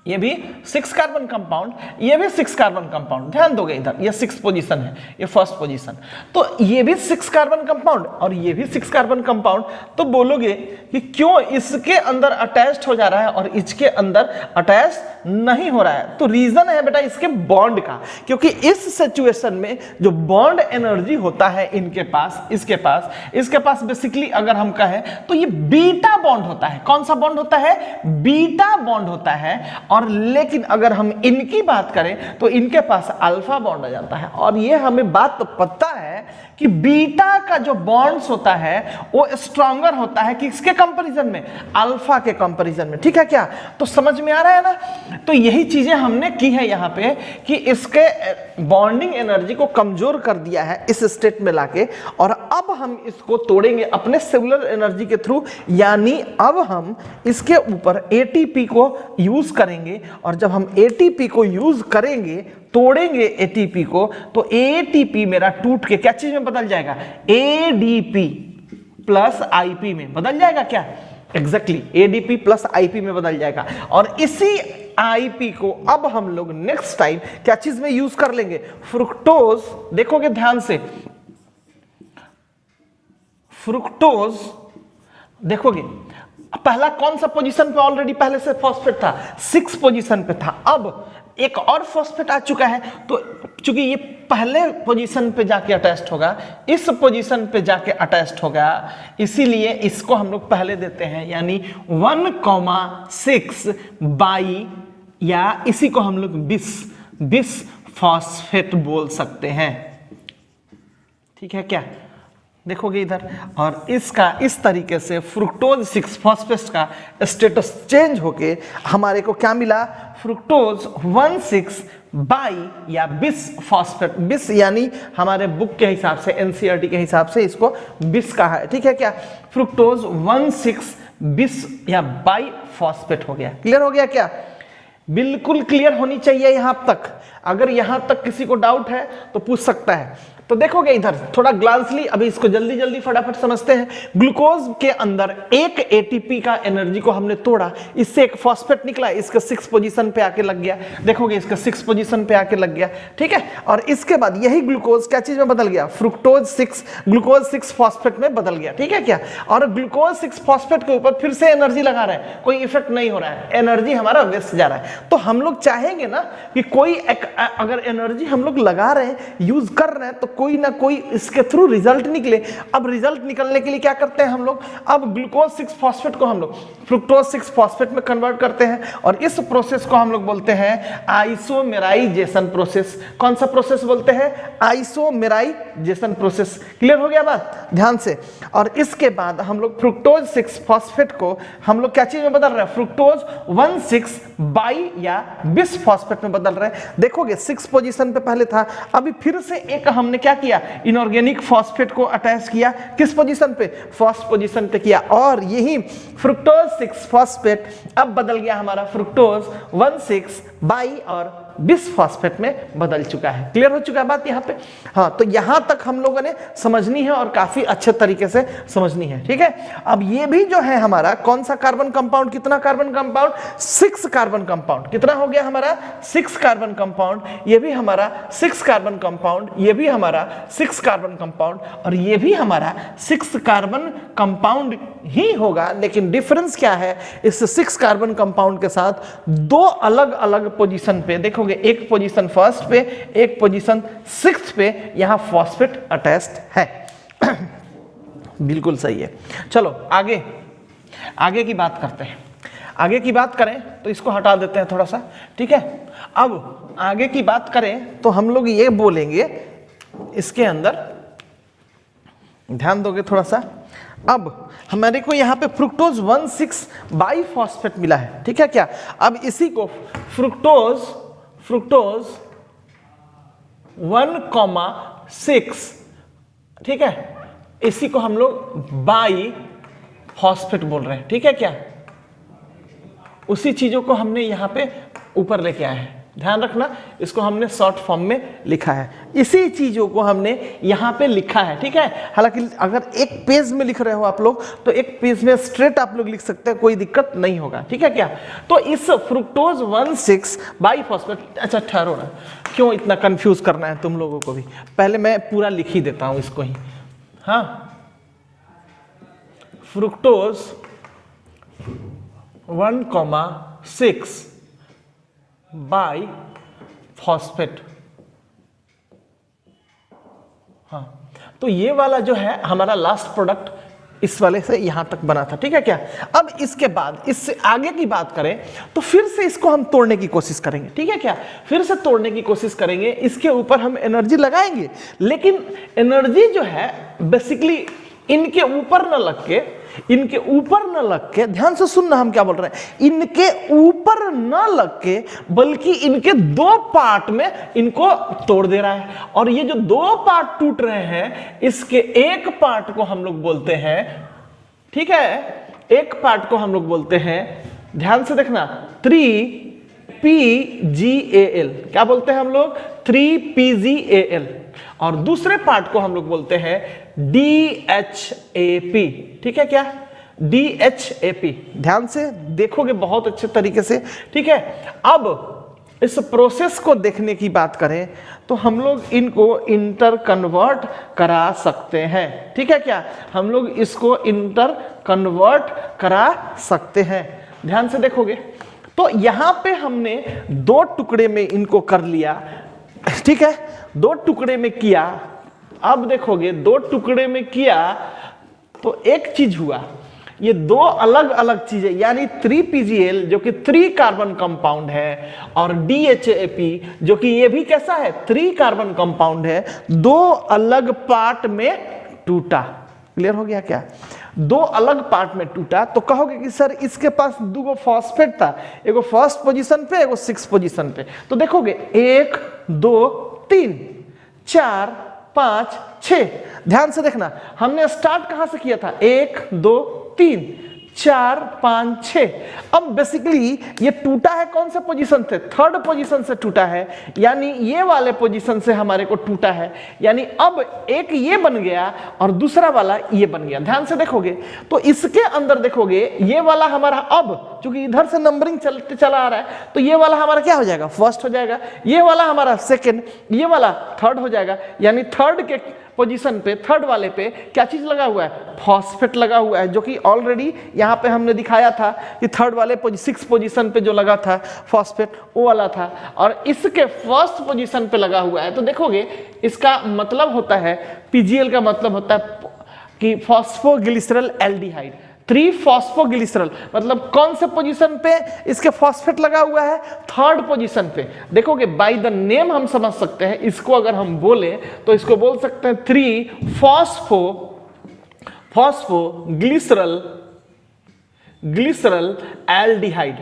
ये भी 6 कार्बन कंपाउंड, ये भी 6 कार्बन कंपाउंड, ध्यान दोगे इधर ये 6 पोजीशन है, ये फर्स्ट पोजीशन, तो ये भी 6 कार्बन कंपाउंड और ये भी 6 कार्बन कंपाउंड। तो बोलोगे कि क्यों इसके अंदर अटैच्ड हो जा रहा है और इसके अंदर अटैच नहीं हो रहा है, तो रीजन है बेटा इसके बॉन्ड का, क्योंकि इस सिचुएशन में जो बॉन्ड एनर्जी होता है इनके पास, इसके पास बेसिकली अगर हम कहें तो ये बीटा बॉन्ड होता है। कौन सा बॉन्ड होता है, बीटा बॉन्ड होता है। और लेकिन अगर हम इनकी बात करें तो इनके पास अल्फा बॉन्ड आ जाता है, और ये हमें बात तो पता है कि बीटा का जो बॉन्ड्स होता है वो स्ट्रॉन्गर होता है किसके कंपैरिजन में, अल्फा के कंपैरिजन में, ठीक है क्या। तो समझ में आ रहा है ना, तो यही चीजें हमने की है यहाँ पे कि इसके बॉन्डिंग एनर्जी को कमजोर कर दिया है इस स्टेट में लाके, और अब हम इसको तोड़ेंगे अपने सेलुलर एनर्जी के थ्रू, यानी अब हम इसके ऊपर एटीपी को यूज करेंगे, और जब हम एटीपी को यूज करेंगे, तोड़ेंगे एटीपी को, तो एटीपी मेरा टूट के क्या चीज में बदल जाएगा, एडीपी प्लस आईपी में बदल जाएगा क्या, एग्जैक्टली एडीपी प्लस आईपी में बदल जाएगा। और इसी आईपी को अब हम लोग नेक्स्ट टाइम क्या चीज में यूज कर लेंगे, फ्रुक्टोज, देखोगे ध्यान से, फ्रुक्टोज देखोगे पहला कौन सा पोजीशन पे ऑलरेडी पहले से फॉस्फेट था, 6 पोजीशन पे था, अब एक और फॉस्फेट आ चुका है, तो चूंकि ये पहले पोजीशन पे जाके अटैच्ड होगा, इस पोजीशन पे जाके अटैच्ड होगा, इसीलिए इसको हम लोग पहले देते हैं, यानी 1,6 बाई, या इसी को हम लोग बिस फॉस्फेट बोल सकते हैं, ठीक है क्या। देखोगे इधर, और इसका इस तरीके से फ्रुक्टोज 6 फॉस्फेट का स्टेटस चेंज होके हमारे को क्या मिला, फ्रुक्टोज 1,6 बाई या बिस फॉस्फेट, बिस यानी हमारे बुक के हिसाब से, एनसीईआरटी के हिसाब से इसको बिस कहा है, ठीक है क्या। फ्रुक्टोज 1,6 बिस या बाई फॉस्फेट हो गया। क्लियर हो गया क्या, बिल्कुल क्लियर होनी चाहिए यहां तक। अगर यहां तक किसी को डाउट है तो पूछ सकता है। तो देखोगे इधर थोड़ा ग्लांसली, अभी इसको जल्दी जल्दी फटाफट समझते हैं। ग्लूकोज के अंदर एक एटीपी का एनर्जी को हमने तोड़ा, इससे एक फॉस्फेट निकला, इसका 6 पोजीशन पे आके लग गया, देखोगे इसका 6 पोजीशन पे आके लग गया, ठीक है। और इसके बाद यही ग्लूकोज क्या चीज में बदल गया, फ्रुक्टोज 6 ग्लूकोज 6 फॉस्फेट में बदल गया, ठीक है क्या। और ग्लूकोज 6 फॉस्फेट के ऊपर फिर से एनर्जी लगा रहे हैं, कोई इफेक्ट नहीं हो रहा है, एनर्जी हमारा वेस्ट जा रहा है। तो हम लोग चाहेंगे ना कि कोई अगर एनर्जी हम लोग लगा रहे हैं, यूज कर रहे हैं, तो कोई ना कोई इसके थ्रू रिजल्ट निकले। अब रिजल्ट निकलने के लिए क्या करते हैं हम लोग, अब ग्लूकोज 6 फॉस्फेट को हम लोग फ्रुक्टोज 6 फॉस्फेट में कन्वर्ट करते हैं, और इस प्रोसेस को हम लोग बोलते हैं आइसोमेराइजेशन प्रोसेस। कौन सा प्रोसेस बोलते हैं, आइसोमेराइजेशन प्रोसेस। क्लियर हो गया बात, ध्यान से। और इसके बाद हम लोग फ्रुक्टोज 6 फॉस्फेट को हम लोग क्या चीज में बदल रहे हैं, फ्रुक्टोज 1,6 बाई या बिस फॉस्फेट में बदल रहे हैं। देखोगे 6 पोजीशन पे पहले था, अभी फिर से एक हमने क्या किया, इनऑर्गेनिक फॉस्फेट को अटैच किया, किस पोजीशन पे, फर्स्ट पोजीशन पे किया, और यही फ्रुक्टोज 6 फॉस्फेट अब बदल गया हमारा फ्रुक्टोज 1,6 बाई और बिस फॉस्फेट में बदल चुका है। क्लियर हो चुका है बात यहाँ पे, हाँ। तो यहां तक हम लोगों ने समझनी है और काफी अच्छे तरीके से समझनी है, ठीक है। अब ये भी जो है हमारा कौन सा कार्बन कंपाउंड, कितना कार्बन कंपाउंड, 6 कार्बन कंपाउंड, कितना हो गया हमारा 6 कार्बन कंपाउंड, ये भी हमारा 6 कार्बन कंपाउंड, ये भी हमारा 6 कार्बन कंपाउंड, और ये भी हमारा 6 कार्बन कंपाउंड ही होगा। लेकिन डिफरेंस क्या है, इस 6 कार्बन कंपाउंड के साथ 2 अलग अलग पोजीशन पे, देखो एक पोजीशन फर्स्ट पे, एक पोजीशन 6th पे, यहां फॉस्फेट अटैच्ड है। बिल्कुल सही है। चलो आगे, आगे की बात करते हैं। आगे की बात करें तो इसको हटा देते हैं थोड़ा सा, ठीक है। अब आगे की बात करें तो हम लोग ये बोलेंगे, इसके अंदर ध्यान दोगे थोड़ा सा। अब हमारे को यहाँ पे फ्रुक्टोज 1,6 बाइफॉस्फेट मिला है, ठीक है क्या। अब इसी को फ्रुक्टोज 1,6, ठीक है, इसी को हम लोग बाइफॉस्फेट बोल रहे हैं, ठीक है क्या। उसी चीजों को हमने यहाँ पे ऊपर लेके आए हैं, ध्यान रखना, इसको हमने शॉर्ट फॉर्म में लिखा है, इसी चीजों को हमने यहाँ पे लिखा है, ठीक है। हालांकि अगर एक पेज में लिख रहे हो आप लोग तो एक पेज में स्ट्रेट आप लोग लिख सकते हैं, कोई दिक्कत नहीं होगा, ठीक है क्या। तो इस फ्रुक्टोज 1,6 बाइफॉस्फेट, अच्छा ठहरो ना, क्यों इतना कंफ्यूज करना है तुम लोगों को भी, पहले मैं पूरा लिख ही देता हूं इसको ही। हाँ, फ्रुक्टोज 1,6 बाइफॉस्फेट, हाँ, तो ये वाला जो है हमारा लास्ट प्रोडक्ट इस वाले से यहां तक बना था, ठीक है क्या। अब इसके बाद इससे आगे की बात करें तो फिर से इसको हम तोड़ने की कोशिश करेंगे, ठीक है क्या, फिर से तोड़ने की कोशिश करेंगे, इसके ऊपर हम एनर्जी लगाएंगे, लेकिन एनर्जी जो है बेसिकली इनके ऊपर न लग के, ध्यान से सुनना हम क्या बोल रहे हैं, इनके ऊपर न लग के बल्कि इनके दो पार्ट में इनको तोड़ दे रहा है। और ये जो दो पार्ट टूट रहे हैं, इसके एक पार्ट को हम लोग बोलते हैं, ठीक है, एक पार्ट को हम लोग बोलते हैं, ध्यान से देखना, 3PGAL, क्या बोलते हैं हम लोग, 3PGAL, और दूसरे पार्ट को हम लोग बोलते हैं DHAP, ठीक है क्या, DHAP। ध्यान से देखोगे बहुत अच्छे तरीके से, ठीक है। अब इस प्रोसेस को देखने की बात करें तो हम लोग इनको इंटर कन्वर्ट करा सकते हैं, ठीक है क्या, हम लोग इसको इंटर कन्वर्ट करा सकते हैं। ध्यान से देखोगे तो यहां पे हमने दो टुकड़े में इनको कर लिया, ठीक है, दो टुकड़े में किया। अब देखोगे दो टुकड़े में किया तो एक चीज हुआ, ये दो अलग अलग चीजें, यानी 3PGL जो कि 3 कार्बन कंपाउंड है, और DHAP जो कि ये भी कैसा है, 3 कार्बन कंपाउंड है, दो अलग पार्ट में टूटा। क्लियर हो गया क्या, दो अलग पार्ट में टूटा। तो कहोगे कि सर इसके पास दो फॉस्फेट था, एगो फर्स्ट पोजीशन पे, एगो 6 पोजीशन पे। तो देखोगे 1 2 3 4 5 6, ध्यान से देखना, हमने स्टार्ट कहां से किया था, 1 2 3 4 5 6। अब बेसिकली ये टूटा है कौन से पोजीशन से, थर्ड पोजीशन से टूटा है, यानी ये वाले पोजीशन से हमारे को टूटा है, यानी अब एक ये बन गया और दूसरा वाला ये बन गया। ध्यान से देखोगे तो इसके अंदर देखोगे ये वाला हमारा, अब चूंकि इधर से नंबरिंग चला आ रहा है तो ये वाला हमारा क्या हो जाएगा, फर्स्ट हो जाएगा, ये वाला हमारा सेकंड, ये वाला थर्ड हो जाएगा। यानी थर्ड के पोजीशन पे, थर्ड वाले पे क्या चीज लगा हुआ है, फॉस्फेट लगा हुआ है, जो कि ऑलरेडी यहां पे हमने दिखाया था कि थर्ड वाले 6 पोजीशन पे जो लगा था फॉस्फेट वो वाला था, और इसके फर्स्ट पोजीशन पे लगा हुआ है। तो देखोगे इसका मतलब होता है, PGL का मतलब होता है कि फॉस्फोग्लिसरल एल्डिहाइड, 3 फॉस्फोग्लिसरल, मतलब कौन से पोजीशन पे इसके फॉस्फेट लगा हुआ है, थर्ड पोजीशन पे। देखोगे बाय द नेम हम समझ सकते हैं, इसको अगर हम बोले तो इसको बोल सकते हैं 3 फॉस्फोग्लिसरल एल्डिहाइड।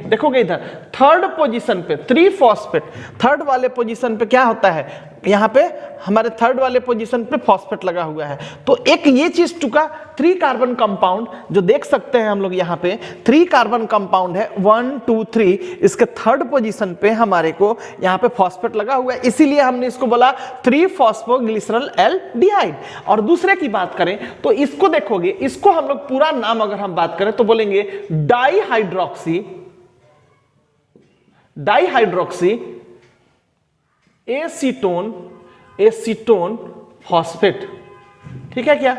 देखोगे इधर थर्ड पोजीशन पे 3 फॉस्फेट, थर्ड वाले पोजीशन पे क्या होता है, यहां पे हमारे थर्ड वाले पोजीशन पे फॉस्फेट लगा हुआ है। तो एक ये चीज टुका 3 कार्बन कंपाउंड, जो देख सकते हैं हम लोग यहां पे 3 कार्बन कंपाउंड है, 1 2 3, इसके थर्ड पोजीशन पे हमारे को यहां पे फॉस्फेट लगा हुआ है, इसीलिए हमने इसको बोला 3 फॉस्फोग्लिसरल एल्डिहाइड। और दूसरे की बात करें तो इसको देखोगे, इसको हम लोग पूरा नाम अगर हम बात करें तो बोलेंगे डाइहाइड्रोक्सी एसीटोन फॉस्फेट, ठीक है क्या,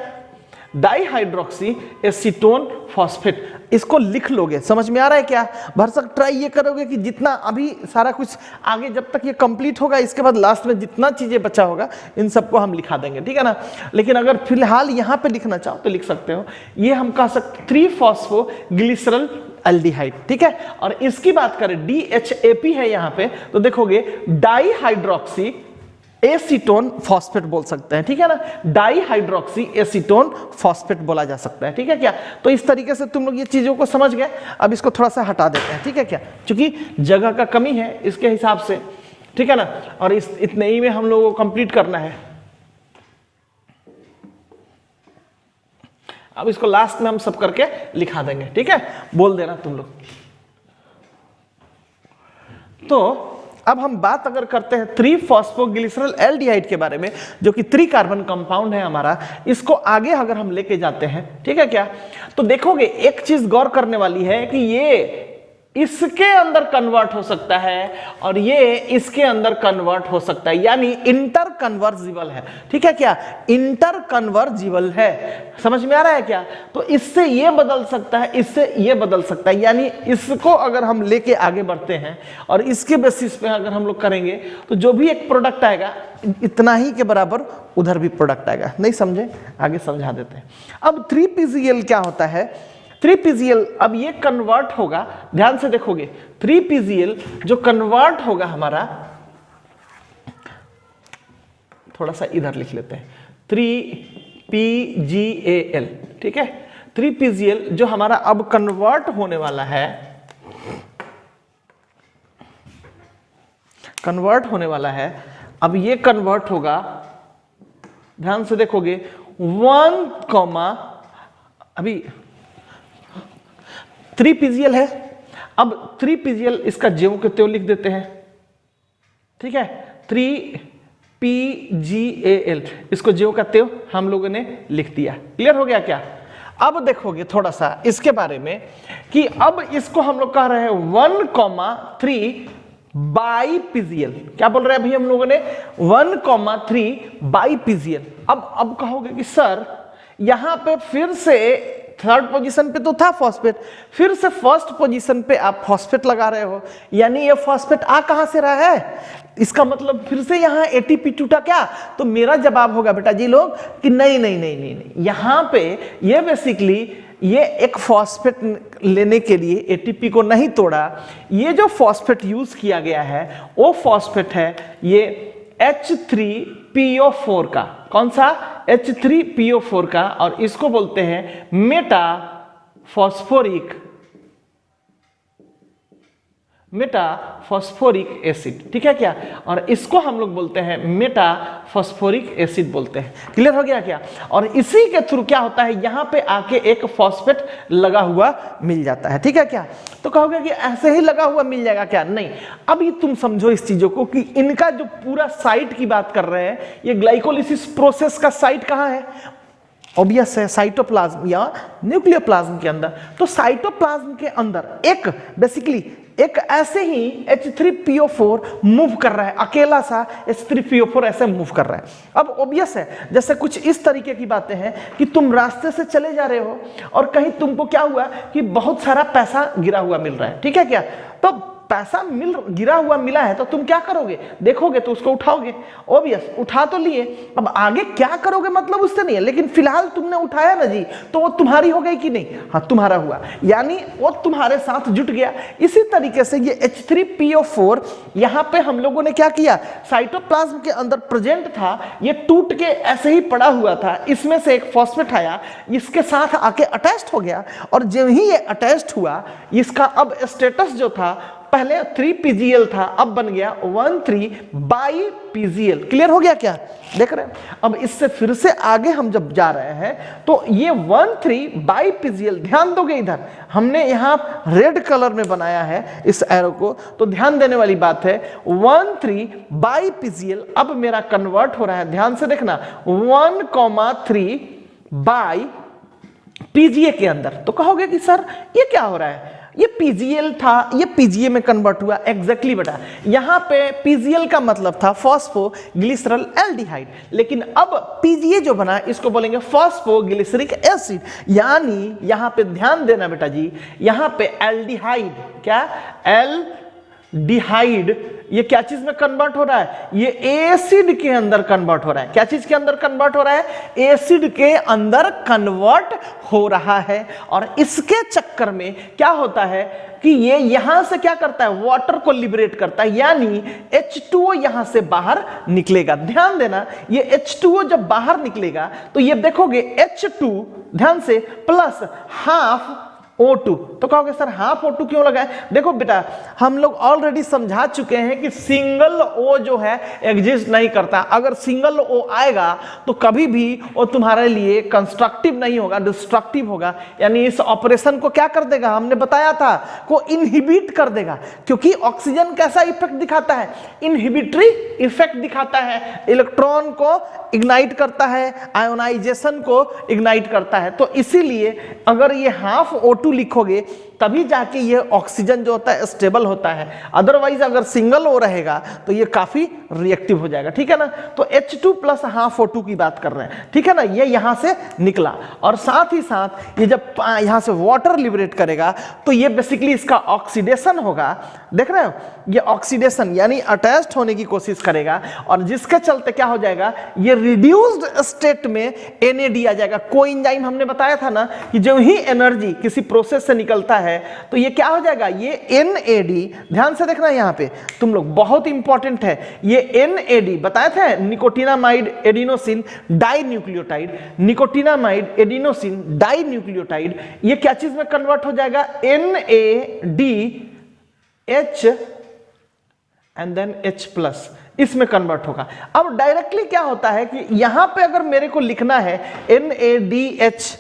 डाइहाइड्रोक्सी एसीटोन फॉस्फेट। इसको लिख लोगे, समझ में आ रहा है क्या? भरसक ट्राई ये करोगे कि जितना अभी सारा कुछ आगे जब तक ये कंप्लीट होगा, इसके बाद लास्ट में जितना चीजें बचा होगा इन सबको हम लिखा देंगे, ठीक है ना। लेकिन अगर फिलहाल यहाँ पे लिखना चाहो तो लिख सकते हो। ये हम कह सकते 3-फॉस्फोग्लिसरल एल्डिहाइड, ठीक है। और इसकी बात करें DHAP है यहाँ पे, तो देखोगे डाईहाइड्रोक्सी एसीटोन फॉस्फेट बोल सकते हैं, ठीक है ना। डाईहाइड्रोक्सी एसीटोन फॉस्फेट बोला जा सकता है, ठीक है क्या। तो इस तरीके से तुम लोग ये चीजों को समझ गए। अब इसको थोड़ा सा हटा देते हैं, ठीक है क्या, क्योंकि जगह का कमी है इसके हिसाब से, ठीक है ना। और इस इतने ही में हम लोगों को कंप्लीट करना है। अब इसको लास्ट में हम सब करके लिखा देंगे, ठीक है, बोल देना तुम लोग। तो अब हम बात अगर करते हैं 3-फॉस्फोग्लिसरल एल्डिहाइड के बारे में, जो कि 3 कार्बन कंपाउंड है हमारा, इसको आगे अगर हम लेके जाते हैं, ठीक है क्या, तो देखोगे एक चीज गौर करने वाली है कि ये इसके अंदर कन्वर्ट हो सकता है और ये इसके अंदर कन्वर्ट हो सकता है, यानी इंटर कन्वर्जिबल है, ठीक है क्या, इंटर कन्वर्जिबल है। समझ में आ रहा है क्या? तो इससे ये बदल सकता है, इससे ये बदल सकता है, यानी इसको अगर हम लेके आगे बढ़ते हैं और इसके बेसिस पे अगर हम लोग करेंगे तो जो भी एक प्रोडक्ट आएगा इतना ही के बराबर उधर भी प्रोडक्ट आएगा। नहीं समझे? आगे समझा देते हैं। अब 3PGL क्या होता है? 3PGL अब ये कन्वर्ट होगा, ध्यान से देखोगे, 3PGL जो कन्वर्ट होगा हमारा, थोड़ा सा इधर लिख लेते हैं, 3PGAL, ठीक है। 3PGL जो हमारा अब कन्वर्ट होने वाला है, कन्वर्ट होने वाला है, अब ये कन्वर्ट होगा, ध्यान से देखोगे 1, अभी 3PGL है, अब 3PGL इसका ज्यों के त्यों लिख देते हैं, ठीक है। 3PGAL इसको ज्यों का त्यों हम लोगों ने लिख दिया। क्लियर हो गया क्या? अब देखोगे थोड़ा सा इसके बारे में कि अब इसको हम लोग कह रहे हैं 1,3 बाईपीजीएल। क्या बोल रहे हैं अभी हम लोगों ने? 1,3 बाईपीजीएल। अब कहोगे कि सर यहां पे फिर से थर्ड पोजीशन पे तो था फॉस्फेट, फिर से फर्स्ट पोजीशन पे आप फॉस्फेट लगा रहे हो, यानी ये फॉस्फेट आ कहां से रहा है? इसका मतलब फिर से यहां एटीपी टूटा क्या? तो मेरा जवाब होगा बेटा जी लोग कि नहीं नहीं नहीं नहीं, नहीं। यहां पे ये बेसिकली ये एक फॉस्फेट लेने के लिए एटीपी को नहीं तोड़ा, ये जो फॉस्फेट यूज किया गया है वो फॉस्फेट है ये H3PO4 का। कौन सा? H3PO4 का, और इसको बोलते हैं मेटा फॉस्फोरिक एसिड, ठीक है क्या? और इसको हम लोग बोलते हैं मेटा फॉस्फोरिक एसिड बोलते हैं। क्लियर हो गया क्या? और इसी के थ्रू क्या होता है, यहां पे आके एक फॉस्फेट लगा हुआ मिल जाता है, ठीक है क्या? तो कहोगे कि ऐसे ही लगा हुआ मिल जाएगा क्या? नहीं। अभी तुम समझो इस चीजों को कि इनका जो पूरा साइट की बात कर रहे हैं, ये ग्लाइकोलिसिस प्रोसेस का साइट कहां है? ऑब्वियस है, साइटोप्लाज्म या न्यूक्लियोप्लाज्म के अंदर। तो साइटोप्लाज्म के अंदर एक बेसिकली एक ऐसे ही H3PO4 मूव कर रहा है, अकेला सा H3PO4 ऐसे मूव कर रहा है। अब ऑब्वियस है, जैसे कुछ इस तरीके की बातें हैं कि तुम रास्ते से चले जा रहे हो और कहीं तुमको क्या हुआ कि बहुत सारा पैसा गिरा हुआ मिल रहा है, ठीक है क्या? तो पैसा गिरा हुआ मिला है तो तुम क्या करोगे? देखोगे तो उसको उठाओगे, ऑब्वियस, उठा तो लिए। अब आगे क्या करोगे मतलब उससे नहीं है, लेकिन फिलहाल तुमने उठाया ना जी, तो वो तुम्हारी हो गई कि नहीं? हाँ, तुम्हारा हुआ, यानी वो तुम्हारे साथ जुट गया। इसी तरीके से ये H3PO4 यहाँ पे हम लोगों ने क्या किया, साइटोप्लाज्म के अंदर प्रेजेंट था, ये टूट के ऐसे ही पड़ा हुआ था, इसमें से एक फॉस्फेट आया, इसके साथ आके अटैच्ड हो गया, और जब ही ये अटैच्ड हुआ, इसका अब स्टेटस जो था, पहले 3PGL था, अब बन गया 1,3 बाईपीजीएल। क्लियर हो गया क्या? देख रहे हैं? अब इससे फिर से आगे हम जब जा रहे हैं तो ये 1,3 बाईपीजीएल, ध्यान दोगे इधर हमने यहां रेड कलर में बनाया है इस एरो को, तो ध्यान देने वाली बात है 1,3 बाईपीजीएल अब मेरा कन्वर्ट हो रहा है, ध्यान से देखना, 1,3 बाई पीजीए के अंदर। तो कहोगे कि सर ये क्या हो रहा है, ये पीजीएल था, ये पीजीए में कन्वर्ट हुआ। एग्जैक्टली बेटा, यहां पे पीजीएल का मतलब था फॉस्फोग्लिसरल एल्डिहाइड, लेकिन अब पीजीए जो बना इसको बोलेंगे फॉस्फोग्लिसरिक एसिड। यानी यहां पे ध्यान देना बेटा जी, यहां पे एल्डिहाइड, क्या एल्डिहाइड, ये क्या चीज में कन्वर्ट हो रहा है, ये एसिड के अंदर कन्वर्ट हो रहा है। क्या चीज के अंदर कन्वर्ट हो रहा है, एसिड के अंदर कन्वर्ट हो रहा है। और इसके चक्कर में क्या होता है कि ये यहां से क्या करता है, वाटर को लिबरेट करता है, यानी H2O यहां से बाहर निकलेगा। ध्यान देना, ये H2O जब बाहर निकलेगा तो ये देखोगे H2, ध्यान से, प्लस हाफ O2। तो कहोगे सर हाफ O2 क्यों लगा है? देखो बेटा, हम लोग ऑलरेडी समझा चुके हैं कि सिंगल O जो है एग्जिस्ट नहीं करता। अगर सिंगल O आएगा तो कभी भी वो तुम्हारे लिए कंस्ट्रक्टिव नहीं होगा, डिस्ट्रक्टिव होगा। यानी इस ऑपरेशन को क्या कर देगा, हमने बताया था, को इनहिबिट कर देगा। क्योंकि ऑक्सीजन कैसा इफेक्ट दिखाता है, इनहिबिटरी इफेक्ट दिखाता है, इलेक्ट्रॉन को इग्नाइट करता है, आयोनाइजेशन को इग्नाइट करता है। तो इसीलिए अगर ये हाफ O2 लिखोगे तभी जाके ये ऑक्सीजन जो होता है स्टेबल होता है। अदरवाइज अगर सिंगल O रहेगा तो ये काफी रिएक्टिव हो जाएगा, ठीक है ना। तो H2 प्लस हाफ O2 की बात कर रहे हैं, ठीक है ना। ये यहां से निकला और साथ ही साथ ये जब यहां से वाटर लिबरेट करेगा तो ये बेसिकली इसका ऑक्सीडेशन होगा। देख रहे हो, ये ऑक्सीडेशन यानी अटैच्ड होने की कोशिश करेगा और जिसके चलते क्या हो जाएगा, ये रिड्यूस्ड स्टेट में NAD आ जाएगा। कोएंजाइम हमने बताया था ना कि जब ही एनर्जी किसी प्रोसेस से निकलता है तो ये क्या हो जाएगा, ये NAD, ध्यान से देखना यहां पे तुम लोग, बहुत इंपॉर्टेंट है ये NAD बताया था, nicotinamide adenosine dinucleotide, nicotinamide adenosine dinucleotide, ये क्या चीज में कन्वर्ट हो जाएगा, NADH and then H plus, इसमें कन्वर्ट होगा। अब डायरेक्टली क्या होता है कि यहां पे अगर मेरे को लिखना है NADH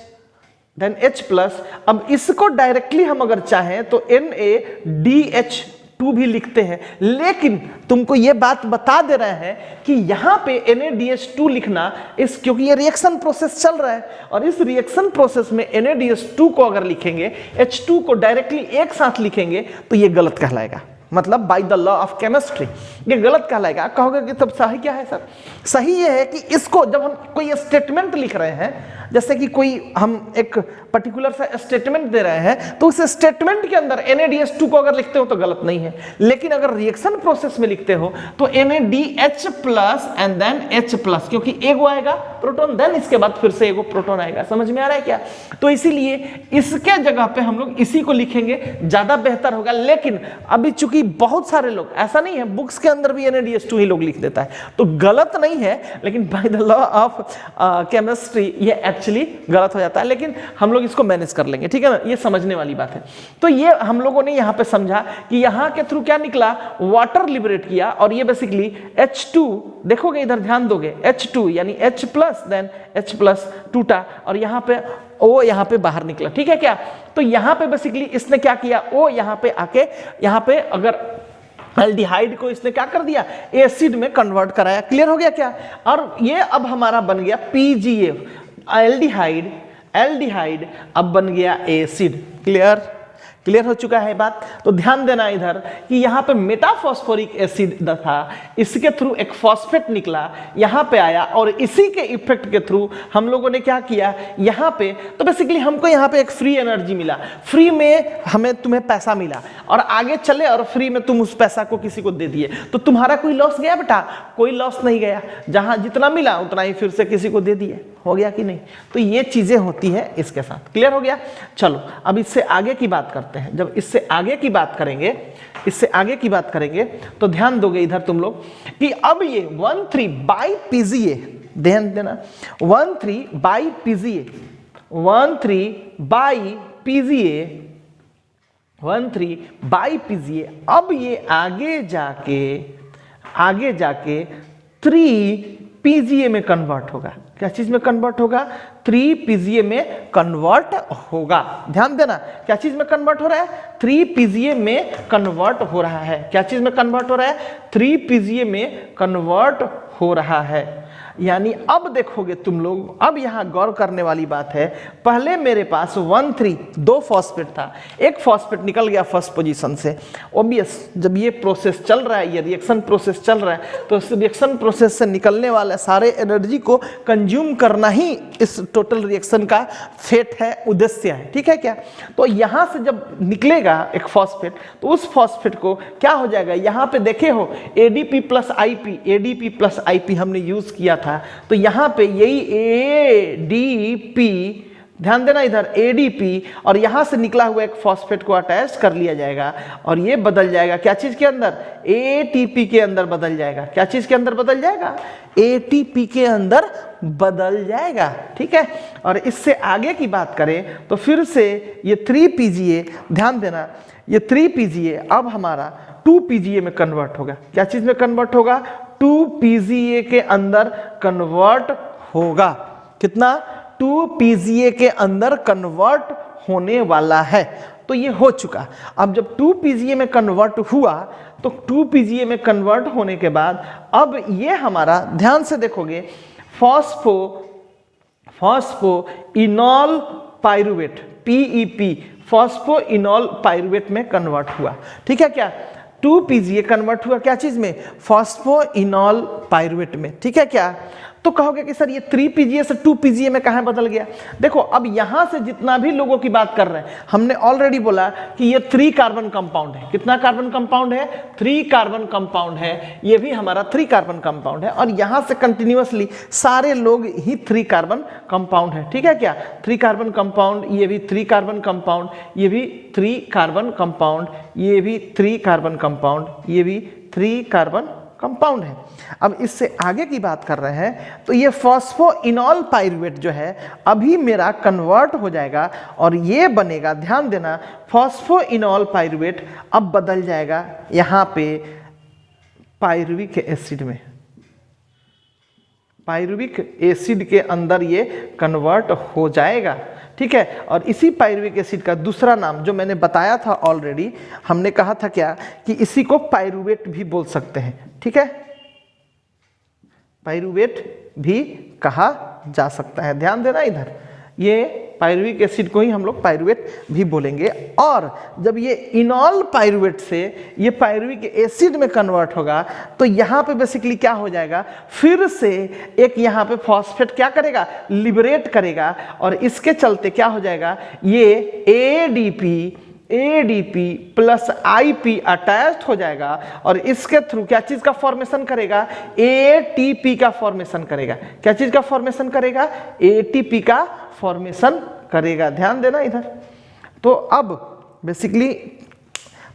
देन H प्लस, अब इसको डायरेक्टली हम अगर चाहें तो NADH2 भी लिखते हैं, लेकिन तुमको ये बात बता दे रहे हैं कि यहां पे NADH2 लिखना इस, क्योंकि ये रिएक्शन प्रोसेस चल रहा है और इस रिएक्शन प्रोसेस में NADH2 को अगर लिखेंगे, H2 को डायरेक्टली एक साथ लिखेंगे तो ये गलत कहलाएगा। मतलब by the law of chemistry ये गलत कहलाएगा। कहोगे कि तब सही क्या है सर? सही ये है कि इसको जब हम कोई स्टेटमेंट लिख रहे हैं, जैसे कि कोई हम एक पर्टिकुलर सा स्टेटमेंट दे रहे हैं, तो उस स्टेटमेंट के अंदर NADH2 को अगर लिखते हो तो गलत नहीं है, लेकिन अगर रिएक्शन प्रोसेस में लिखते हो तो NADH plus and then H plus, क्योंकि एगो आएगा प्रोटॉन, देन इसके बाद फिर से एगो प्रोटॉन आएगा। समझ में आ रहा है क्या? तो इसीलिए इसके जगह पे हम लोग इसी को लिखेंगे, ज्यादा बेहतर होगा। लेकिन अभी चूंकि बहुत सारे लोग, ऐसा नहीं है, बुक्स के अंदर भी NADH2 ही लोग लिख देता है, तो गलत नहीं है, लेकिन by the law of chemistry ये एक्चुअली गलत हो जाता है। लेकिन हम लोग इसको मैनेज कर लेंगे, ठीक है ना, ये समझने वाली बात है। तो ये हम लोगों ने यहां पे समझा कि यहां के थ्रू क्या निकला, वाटर लिबरेट किया, और ये बेसिकली H2, देखोगे इधर ध्यान दोगे, H2 यानी H plus then H plus टूटा और यहां पे O यहां पे बाहर निकला, ठीक है क्या। तो यहां पे बेसिकली इसने क्या किया, O यहां पे आके यहां पे अगर एल्डिहाइड को इसने क्या कर दिया, एसिड में कन्वर्ट कराया। क्लियर हो गया क्या? और ये अब हमारा बन गया PGA, एल्डिहाइड अब बन गया एसिड। क्लियर हो चुका है बात? तो ध्यान देना इधर कि यहां पे मेटाफॉस्फोरिक एसिड था, इसके थ्रू एक फॉस्फेट निकला, यहां पे आया, और इसी के इफेक्ट के थ्रू हम लोगों ने क्या किया यहां पे, तो बेसिकली हमको यहां पे एक फ्री एनर्जी मिला, फ्री में हमें तुम्हें पैसा मिला, और आगे चले और फ्री में तुम उस पैसा को किसी को दे दिए, तो तुम्हारा कोई लॉस गया बेटा? कोई लॉस नहीं गया, जहां जितना मिला उतना ही फिर से किसी को दे दिए। हो गया कि नहीं? तो ये चीजें होती है इसके साथ। क्लियर हो गया? चलो अब इससे आगे की बात करते हैं। जब इससे आगे की बात करेंगे तो ध्यान दोगे इधर तुम लोग कि अब ये 1,3 बाई PGA, ध्यान देना, 1,3 बाई PGA, 1,3 बाई PGA, अब ये आगे जाके 3 PGA में कन्वर्ट होगा। क्या चीज में कन्वर्ट होगा? 3 PGA में कन्वर्ट होगा। ध्यान देना, क्या चीज में कन्वर्ट हो रहा है? 3 PGA में कन्वर्ट हो रहा है। क्या चीज में कन्वर्ट हो रहा है? 3 PGA में कन्वर्ट हो रहा है। यानी अब देखोगे तुम लोग, अब यहां गौर करने वाली बात है, पहले मेरे पास 1,3 दो फॉस्फेट था, एक फॉस्फेट निकल गया फर्स्ट पोजीशन से। ऑब्वियस जब ये प्रोसेस चल रहा है, ये रिएक्शन प्रोसेस चल रहा है, तो इस रिएक्शन प्रोसेस से निकलने वाले सारे एनर्जी को कंज्यूम करना ही इस टोटल रिएक्शन का फेट है, उद्देश्य है, ठीक है क्या। तो यहां से जब निकलेगा एक फॉस्फेट, तो उस फॉस्फेट को क्या हो जाएगा, यहां पे देखे हो ADP plus IP, ADP plus IP हमने यूज किया था, तो यहां पे यही ADP, ध्यान देना इधर ADP, और यहां से निकला हुआ एक फॉस्फेट को अटैच कर लिया जाएगा और ये बदल जाएगा क्या चीज के अंदर, ATP के अंदर बदल जाएगा। क्या चीज के अंदर बदल जाएगा, ATP के अंदर बदल जाएगा, ठीक है। और इससे आगे की बात करें तो फिर से ये 3PGA, ध्यान देना ये 3PGA अब हमारा 2PGA में कन्वर्ट होगा। क्या चीज में कन्वर्ट होगा, 2PGA के अंदर कन्वर्ट होगा। कितना, 2PGA के अंदर कन्वर्ट होने वाला है। तो ये हो चुका। अब जब 2PGA में कन्वर्ट हुआ, तो 2PGA में कन्वर्ट होने के बाद अब ये हमारा, ध्यान से देखोगे, phosphoenol pyruvate, PEP, phosphoenol pyruvate में कन्वर्ट हुआ, ठीक है क्या। 2PGA कन्वर्ट हुआ क्या चीज में, फॉस्फोइनॉल पाइरुवेट में, ठीक है क्या। तो कहोगे कि सर ये 3PGA से 2PGA में कहां बदल गया। देखो अब यहां से जितना भी लोगों की बात कर रहे हैं, हमने ऑलरेडी बोला कि ये 3 कार्बन कंपाउंड है। कितना कार्बन कंपाउंड है, 3 कार्बन कंपाउंड है। ये भी हमारा 3 कार्बन कंपाउंड है, और यहां से कंटिन्यूअसली सारे लोग ही 3 कार्बन कंपाउंड है, ठीक है क्या। 3 कार्बन कंपाउंड, ये भी 3 कार्बन कंपाउंड, ये भी 3 कार्बन कंपाउंड, ये भी 3 कार्बन कंपाउंड, ये भी 3 कार्बन कंपाउंड है। अब इससे आगे की बात कर रहे हैं, तो ये फॉस्फोइनॉल पाइरुवेट जो है अभी मेरा कन्वर्ट हो जाएगा और ये बनेगा, ध्यान देना, फॉस्फोइनॉल पाइरुवेट अब बदल जाएगा यहां पे पाइरुविक एसिड में। पाइरुविक एसिड के अंदर ये कन्वर्ट हो जाएगा, ठीक है। और इसी पाइरुविक एसिड का दूसरा नाम जो मैंने बताया था ऑलरेडी, हमने कहा था क्या, कि इसी को पाइरुवेट भी बोल सकते हैं, ठीक है। पाइरुवेट भी कहा जा सकता है, ध्यान देना इधर, ये पाइरुविक एसिड को ही हम लोग पाइरुवेट भी बोलेंगे। और जब ये इनॉल पाइरुवेट से ये पाइरुविक एसिड में कन्वर्ट होगा, तो यहाँ पे बेसिकली क्या हो जाएगा, फिर से एक यहाँ पे फॉस्फेट क्या करेगा, लिबरेट करेगा, और इसके चलते क्या हो जाएगा, ये ADP प्लस IP अटैच्ड हो जाएगा, और इसके थ्रू क्या चीज का फॉर्मेशन करेगा, ATP का फॉर्मेशन करेगा। क्या चीज का फॉर्मेशन करेगा, ATP का फॉर्मेशन करेगा, ध्यान देना इधर। तो अब बेसिकली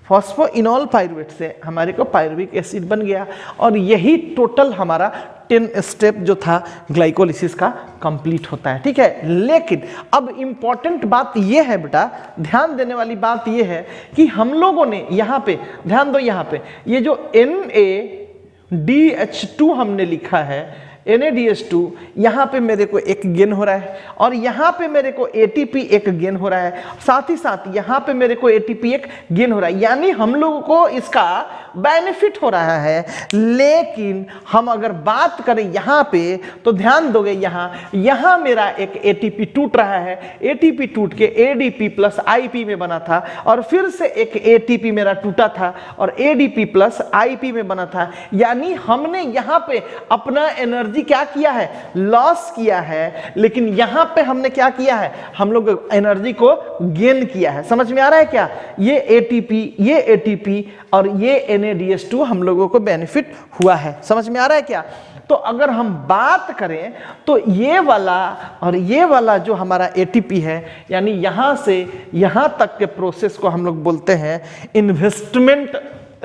फॉस्फोइनॉल पाइरुवेट से हमारे को पाइरुविक एसिड बन गया, और यही टोटल हमारा 10 स्टेप जो था ग्लाइकोलिसिस का कंप्लीट होता है, ठीक है। लेकिन अब इंपॉर्टेंट बात ये है बेटा, ध्यान देने वाली बात ये है कि हम लोगों ने यहाँ पे ध्यान दो, यहाँ पे ये जो NaDH2 हमने लिखा है, NaDH2, यहाँ पे मेरे को एक गेन हो रहा है, और यहाँ पे मेरे को ATP एक गेन हो रहा है, साथ ही साथ यहाँ पे मेरे को ATP एक गेन हो रहा है, यानी हम लोगों को इसका बेनिफिट हो रहा है। लेकिन हम अगर बात करें यहाँ पे, तो ध्यान दोगे यहाँ मेरा एक ATP टूट रहा है, ATP टूट के ADP प्लस IP में बना था, और फिर से एक ATP मेरा टूटा था और ADP प्लस IP में बना था, यानी हमने यहाँ पे अपना एनर्जी क्या किया है, लॉस किया है। लेकिन यहां पे हमने क्या किया है, हम लोग एनर्जी को गेन किया है। समझ में आ रहा है क्या, ये ATP और ये NaDH2 हम लोगों को बेनिफिट हुआ है। समझ में आ रहा है क्या। तो अगर हम बात करें तो ये वाला और ये वाला जो हमारा ATP है, यानी यहां से यहां तक के प्रोसेस को हम लोग बोलते हैं इन्वेस्टमेंट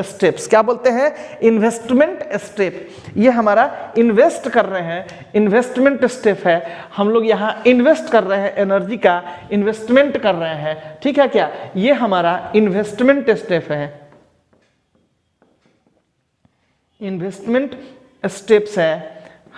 स्टेप्स। क्या बोलते हैं, इन्वेस्टमेंट स्टेप। ये हमारा इन्वेस्ट कर रहे हैं, इन्वेस्टमेंट स्टेप है। हम लोग यहाँ इन्वेस्ट कर रहे हैं, एनर्जी का इन्वेस्टमेंट कर रहे हैं, ठीक है क्या। ये हमारा इन्वेस्टमेंट स्टेप इन्वेस्टमेंट स्टेप्स है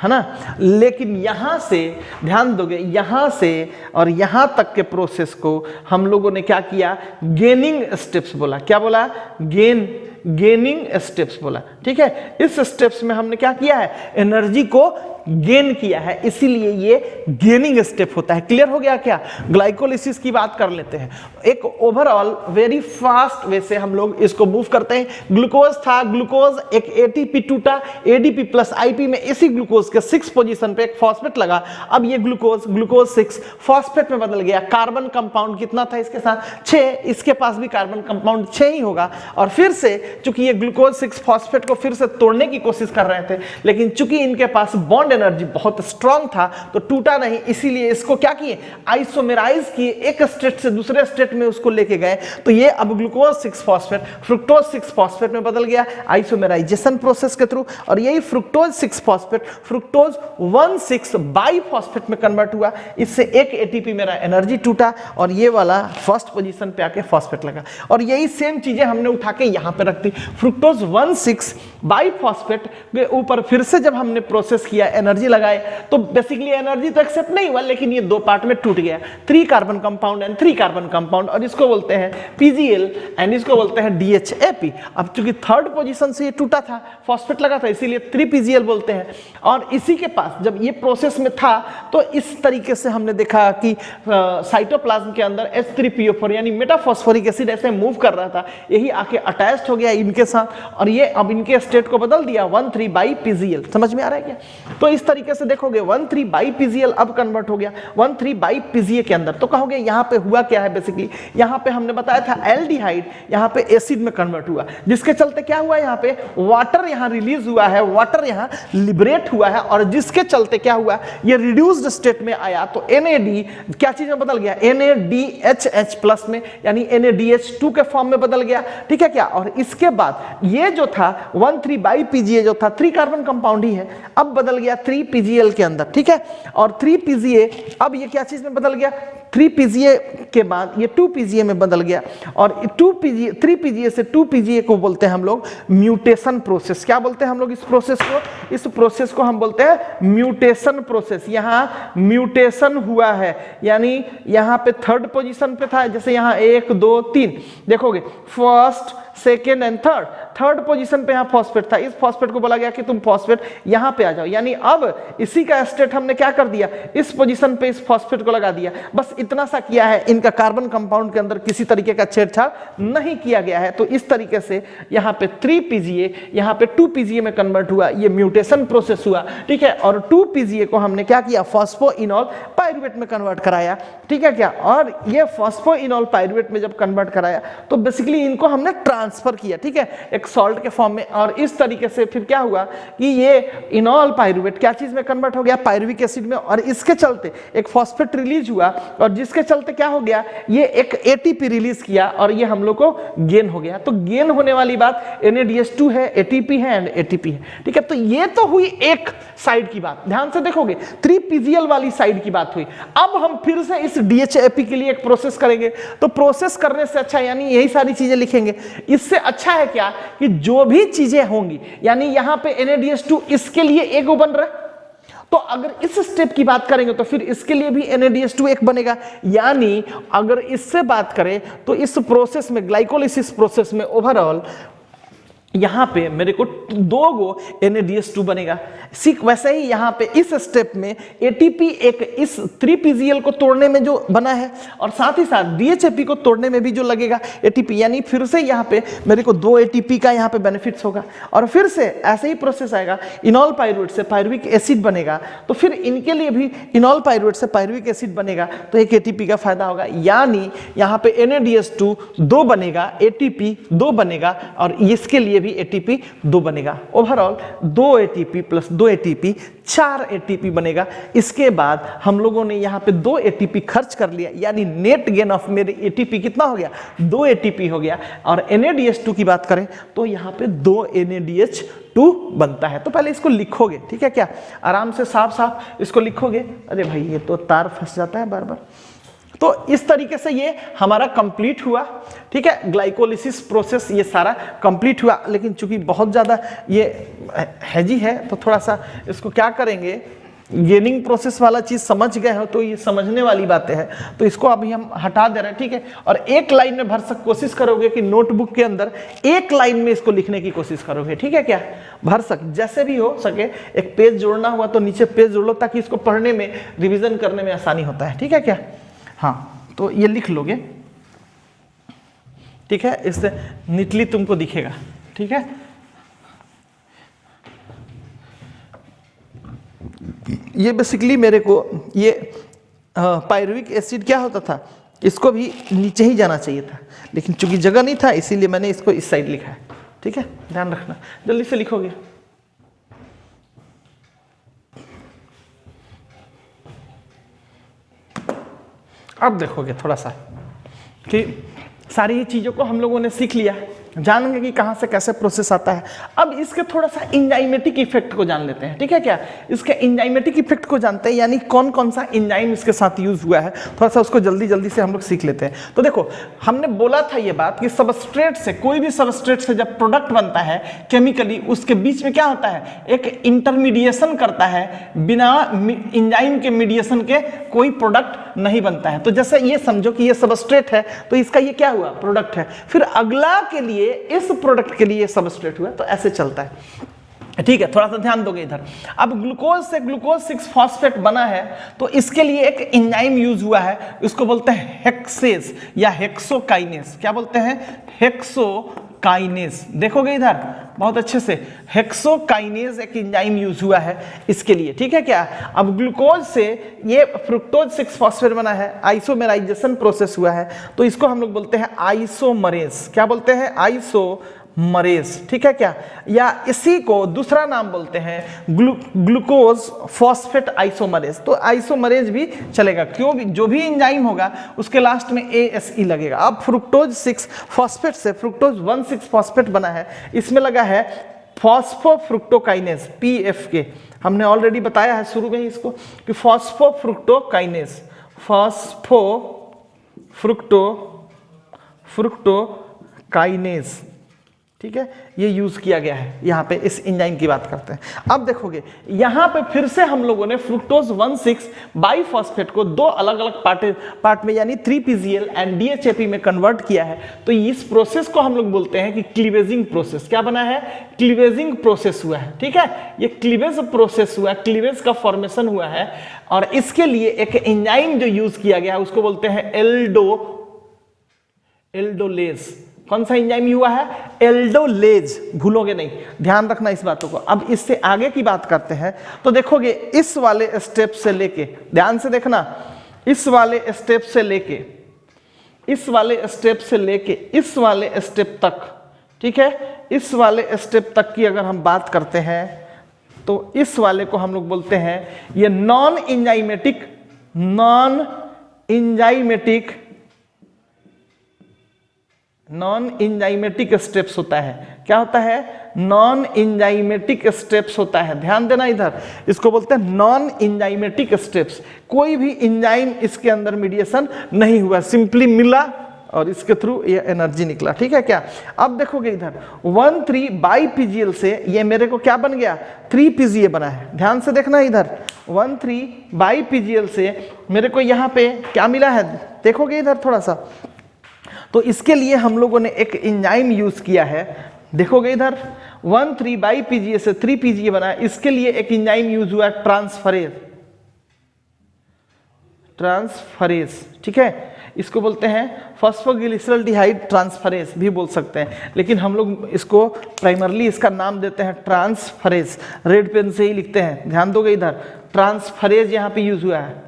ना। लेकिन यहां से ध्यान दोगे, यहां से और यहां तक के प्रोसेस को हम लोगों ने क्या किया, गेनिंग स्टेप्स बोला। क्या बोला, गेनिंग स्टेप्स बोला, ठीक है। इस स्टेप्स में हमने क्या किया है, एनर्जी को गेन किया है, इसीलिए ये गेनिंग स्टेप होता है। क्लियर हो गया क्या? ग्लाइकोलिसिस की बात कर लेते हैं। एक ओवरऑल वेरी फास्ट वे से हम लोग इसको मूव करते हैं। ग्लूकोज था, ग्लूकोज एक एटीपी टूटा, एडीपी प्लस आईपी में इसी ग्लूकोज के 6 पोजीशन पे एक फॉस्फेट लगा। अब ये ग्लूकोज 6 फॉस्फेट में बदल गया। कार्बन कंपाउंड कितना था इसके साथ? 6, इसके पास भी कार्बन कंपाउंड 6 ही होगा। और फिर से चूंकि ये ग्लूकोज 6 फॉस्फेट को फिर से तोड़ने की कोशिश कर रहे थे, लेकिन चूंकि इनके पास बॉन्ड एनर्जी बहुत स्ट्रांग था तो टूटा नहीं, इसीलिए इसको क्या किए? आइसोमेराइज किए, एक स्टेट से दूसरे स्टेट में उसको लेके गए। तो ये अब ग्लूकोज 6 फॉस्फेट फ्रुक्टोज 6 फॉस्फेट में बदल गया आइसोमेराइजेशन प्रोसेस के थ्रू, और यही फ्रुक्टोज 6 फॉस्फेट फ्रुक्टोज 1,6 बाइफॉस्फेट में कन्वर्ट हुआ। इससे एक एटीपी मेरा एनर्जी टूटा और ये वाला फर्स्ट पोजीशन पे आके फॉस्फेट लगा। और यही सेम चीजें हमने उठा के यहां पे रख दी। फ्रुक्टोज 1,6 बाइफॉस्फेट के ऊपर फिर से जब हमने प्रोसेस किया, एनर्जी लगाए, तो बेसिकली एनर्जी तो एक्सेप्ट नहीं हुआ, लेकिन ये दो पार्ट में टूट गया, 3 carbon compound and 3 carbon compound, और इसको बोलते हैं पीजीएल एंड इसको बोलते हैं डीएचएपी। अब चूंकि थर्ड पोजीशन से ये टूटा था, फॉस्फेट लगा था, इसीलिए 3 पीजीएल बोलते हैं। और इसी के पास जब ये प्रोसेस में था तो इस तरीके से हमने देखा कि साइटोप्लाज्म के अंदर H3PO4 यानी मेटाफॉस्फोरिक एसिड ऐसे मूव कर रहा था, यही आके अटैच्ड हो गया इनके साथ, और ये अब इनके स्टेट को बदल दिया 1,3 बाई पीजीएल। समझ में आ रहा है क्या? तो इस तरीके से देखोगे 1,3 बाई पीजीएल अब कन्वर्ट हो गया 1,3 बाई पीजीए के अंदर। तो कहोगे यहाँ पे हुआ क्या है? बेसिकली यहाँ पे हमने बताया था एल्डिहाइड यहाँ पे एसिड में कन्वर्ट हुआ, जिसके चलते क्या हुआ? यहाँ पे वाटर यहाँ रिलीज हुआ है, वाटर यहाँ लिबरेट हुआ है, और जिसके चलते क्या हुआ? ये रिड्यूस्ड स्टेट में आया तो NAD क्या चीज में बदल गया? NADHH प्लस में, यानी NADH2 के फॉर्म में बदल गया। ठीक है क्या? और इसके बाद ये जो था 1,3 बाई पीजीए जो था 3 कार्बन कंपाउंड ही है, अब बदल गया 3 पीजीएल के अंदर। ठीक है, और 3 पीजीए अब ये क्या चीज में बदल गया? 3 पीजीए के बाद ये 2 पीजीए में बदल गया, और 3 पीजीए से 2 पीजीए को बोलते हैं हम लोग म्यूटेशन प्रोसेस। क्या बोलते हैं हम लोग इस प्रोसेस को? इस प्रोसेस को हम बोलते हैं म्यूटेशन प्रोसेस। यहाँ म्यूटेशन हुआ है, यानी यहाँ पे थर्ड पोजीशन पे था, जैसे यहाँ 1 2 3 देखोगे, first second and third position पे यहाँ फॉस्फेट था, इस फॉस्फेट को बोला गया कि तुम फॉस्फेट यहाँ पे आ जाओ, यानी अब इसी का स्टेट हमने क्या कर दिया? इस पोजीशन पे इस फॉस्फेट को लगा दिया। बस इतना सा किया है, इनका कार्बन कंपाउंड के अंदर किसी तरीके का छेड़छाड़ नहीं किया गया है। तो इस तरीके से यहाँ पे 3 पीजीए यहाँ पे 2 पीजीए में कन्वर्ट हुआ, ये म्यूटेशन प्रोसेस हुआ। ठीक है, और 2 पीजीए को हमने क्या किया? फॉस्फोइनॉल पाइरुवेट में कन्वर्ट कराया। ठीक है क्या? और ये फॉस्फोइनॉल पाइरुवेट में जब कन्वर्ट कराया तो बेसिकली इनको हमने ट्रांसफर किया। ठीक है, एक सॉल्ट के फॉर्म में, और इस तरीके से फिर क्या हुआ कि ये इनॉल पाइरुवेट क्या चीज में कन्वर्ट हो गया? पायरुविक एसिड में, और इसके चलते एक फॉस्फेट रिलीज हुआ, और जिसके चलते क्या हो गया? ये एक एटीपी रिलीज किया, और ये हम लोग को गेन हो गया। तो गेन होने वाली बात NADH2 है, ATP है एंड ATP है। ठीक है, तो ये तो हुई एक साइड की बात, ध्यान से देखोगे 3 पीजीएल वाली साइड की बात हुई। अब हम फिर से इस DHAP के लिए एक प्रोसेस करेंगे, तो प्रोसेस करने से अच्छा, यानी यही सारी चीजें लिखेंगे, इससे अच्छा है क्या कि जो भी चीजें होंगी, यानी यहां पे NADH2 इसके लिए एक बन रहा है, तो अगर इस स्टेप की बात करेंगे तो फिर इसके लिए भी NADH2 एक बनेगा। यानी अगर इससे बात करें तो इस प्रोसेस में, ग्लाइकोलिसिस प्रोसेस में ओवरऑल यहां पे मेरे को 2 गो NADH2 बनेगा। सीख वैसे ही यहां पे इस स्टेप में ATP एक इस 3 पीजीएल को तोड़ने में जो बना है, और साथ ही साथ DHAP को तोड़ने में भी जो लगेगा ATP, यानी फिर से यहां पे मेरे को 2 ATP का यहां पे बेनिफिट्स होगा। और फिर से ऐसे ही प्रोसेस आएगा, इनॉल पाइरुवेट से पायरुविक एसिड बनेगा, तो फिर इनके लिए भी इनॉल पाइरुवेट से पायरुविक एसिड बनेगा, तो एक ATP का फायदा होगा। यानी यहां पे NADH2 2 बनेगा, ATP 2 बनेगा, और इसके लिए भी ATP 2 बनेगा। Overall 2 ATP plus 2 ATP 4 ATP बनेगा। इसके बाद हम लोगों ने यहाँ पे 2 ATP खर्च कर लिया, यानी नेट गेन ऑफ मेरे ATP कितना हो गया? 2 ATP हो गया। और NADH2 की बात करें तो यहाँ पे 2 NADH2 बनता है। तो पहले इसको लिखोगे, ठीक है क्या? आराम से साफ साफ इसको लिखोगे। अरे भाई ये तो तार फंस जाता है बार बार। तो इस तरीके से ये हमारा कंप्लीट हुआ। ठीक है, ग्लाइकोलिसिस प्रोसेस ये सारा कंप्लीट हुआ, लेकिन चूंकि बहुत ज़्यादा ये हैजी है तो थोड़ा सा इसको क्या करेंगे, गेनिंग प्रोसेस वाला चीज समझ गए हो तो ये समझने वाली बातें हैं, तो इसको अभी हम हटा दे रहे हैं, ठीक है। और एक लाइन में भर कोशिश करोगे कि नोटबुक के अंदर एक लाइन में इसको लिखने की कोशिश करोगे, ठीक है क्या, भर जैसे भी हो सके। एक पेज जोड़ना हुआ तो नीचे पेज जोड़ लो ताकि इसको पढ़ने में, रिविजन करने में आसानी होता है, ठीक है क्या। हाँ, तो ये लिख लोगे, ठीक है, इससे नीटली तुमको दिखेगा, ठीक है। ये बेसिकली मेरे को ये पायरुविक एसिड क्या होता था, इसको भी नीचे ही जाना चाहिए था, लेकिन चूंकि जगह नहीं था इसीलिए मैंने इसको इस साइड लिखा है, ठीक है, ध्यान रखना, जल्दी से लिखोगे। अब देखोगे थोड़ा सा कि सारी चीजों को हम लोगों ने सीख लिया, जानेंगे कि कहां से कैसे प्रोसेस आता है। अब इसके थोड़ा सा एंजाइमेटिक इफेक्ट को जान लेते हैं, ठीक है क्या। इसके एंजाइमेटिक इफेक्ट को जानते हैं, यानी कौन कौन सा एंजाइम इसके साथ यूज हुआ है, थोड़ा सा उसको जल्दी जल्दी से हम लोग सीख लेते हैं। तो देखो, हमने बोला था ये बात कि सबस्ट्रेट से, कोई भी सबस्ट्रेट से जब प्रोडक्ट बनता है केमिकली, उसके बीच में क्या होता है, एक इंटरमीडिएशन करता है। बिना एंजाइम के मीडिएशन के कोई प्रोडक्ट नहीं बनता है। तो जैसे ये समझो कि ये सबस्ट्रेट है, तो इसका ये क्या हुआ, प्रोडक्ट है। फिर अगला के लिए, इस प्रोडक्ट के लिए सबस्ट्रेट हुआ, तो ऐसे चलता है, ठीक है। थोड़ा सा ध्यान दोगे इधर। अब ग्लूकोज से ग्लूकोज 6 फॉस्फेट बना है, तो इसके लिए एक एंजाइम यूज हुआ है, इसको बोलते हैं हेक्सेस या हेक्सोकाइनेस। क्या बोलते हैं, हेक्सोकाइनेस। देखोगे इधर बहुत अच्छे से, हेक्सोकाइनेस एक एंजाइम यूज हुआ है इसके लिए, ठीक है क्या। अब ग्लूकोज से ये फ्रुक्टोज 6 फॉस्फेट बना है, आइसोमेराइजेशन प्रोसेस हुआ है, तो इसको हम लोग बोलते हैं आइसोमरेज। क्या बोलते हैं, आइसोमरेज, ठीक है क्या। या इसी को दूसरा नाम बोलते हैं ग्लूकोज फॉस्फेट आइसोमरेज। तो आइसोमरेज भी चलेगा, क्यों भी, जो भी एंजाइम होगा उसके लास्ट में ASE लगेगा। अब फ्रुक्टोज 6 फॉस्फेट से फ्रुक्टोज 1,6 फॉस्फेट बना है, इसमें लगा है फॉस्फोफ्रुक्टोकाइनेज, PFK। हमने ऑलरेडी बताया है शुरू में ही इसको कि फॉस्फोफ्रुक्टोकाइनेज, फॉस्फोफ्रुक्टोकाइनेज, ठीक है, ये यूज किया गया है यहाँ पे, इस एंजाइम की बात करते हैं। अब देखोगे यहाँ पे फिर से हम लोगों ने फ्रुक्टोज 1,6 बाइफॉस्फेट को दो अलग अलग पार्ट में, यानी 3PGL एंड DHAP में कन्वर्ट किया है। तो इस प्रोसेस को हम लोग बोलते हैं कि क्लीवेजिंग प्रोसेस। क्या बना है, क्लीवेजिंग प्रोसेस हुआ है, ठीक है। ये क्लीवेज प्रोसेस हुआ, क्लीवेज का फॉर्मेशन हुआ है, और इसके लिए एक एंजाइम जो यूज किया गया उसको बोलते हैं एल्डोलेज। कौन सा एंजाइम हुआ है, एल्डोलेज, भूलोगे नहीं, ध्यान रखना इस बातों को। अब इससे आगे की बात करते हैं, तो देखोगे इस वाले स्टेप से लेके, ध्यान से देखना, इस वाले स्टेप से लेके, इस वाले स्टेप से लेके इस वाले स्टेप तक, ठीक है, इस वाले स्टेप तक की अगर हम बात करते हैं तो इस वाले को हम लोग बोलते हैं ये नॉन एंजाइमेटिक स्टेप्स होता है। क्या होता है, नॉन एंजाइमेटिक स्टेप्स होता है। ध्यान देना इधर, इसको बोलते हैं नॉन एंजाइमेटिक स्टेप्स। कोई भी एंजाइम इसके अंदर मीडिएशन नहीं हुआ, सिंपली मिला और इसके थ्रू ये एनर्जी निकला, ठीक है क्या। अब देखोगे इधर 1,3 बाइपीजीएल से ये मेरे को क्या बन गया, 3PGA बना है। ध्यान से देखना इधर, 1,3 बाइपीजीएल से मेरे को यहाँ पे क्या मिला है, देखोगे इधर थोड़ा सा। तो इसके लिए हम लोगों ने एक एंजाइम यूज किया है, देखोगे इधर 1,3 बाइपीजीए से 3PGA बना है। इसके लिए एक एंजाइम यूज हुआ है ट्रांसफरेज, ठीक है। इसको बोलते हैं फॉस्फोग्लिसरॉल्डिहाइड ट्रांसफरेज भी बोल सकते हैं, लेकिन हम लोग इसको प्राइमरली इसका नाम देते हैं ट्रांसफरेज। रेड पेन से ही लिखते हैं, ध्यान दोगे इधर, ट्रांसफरेज यहाँ पे यूज हुआ है,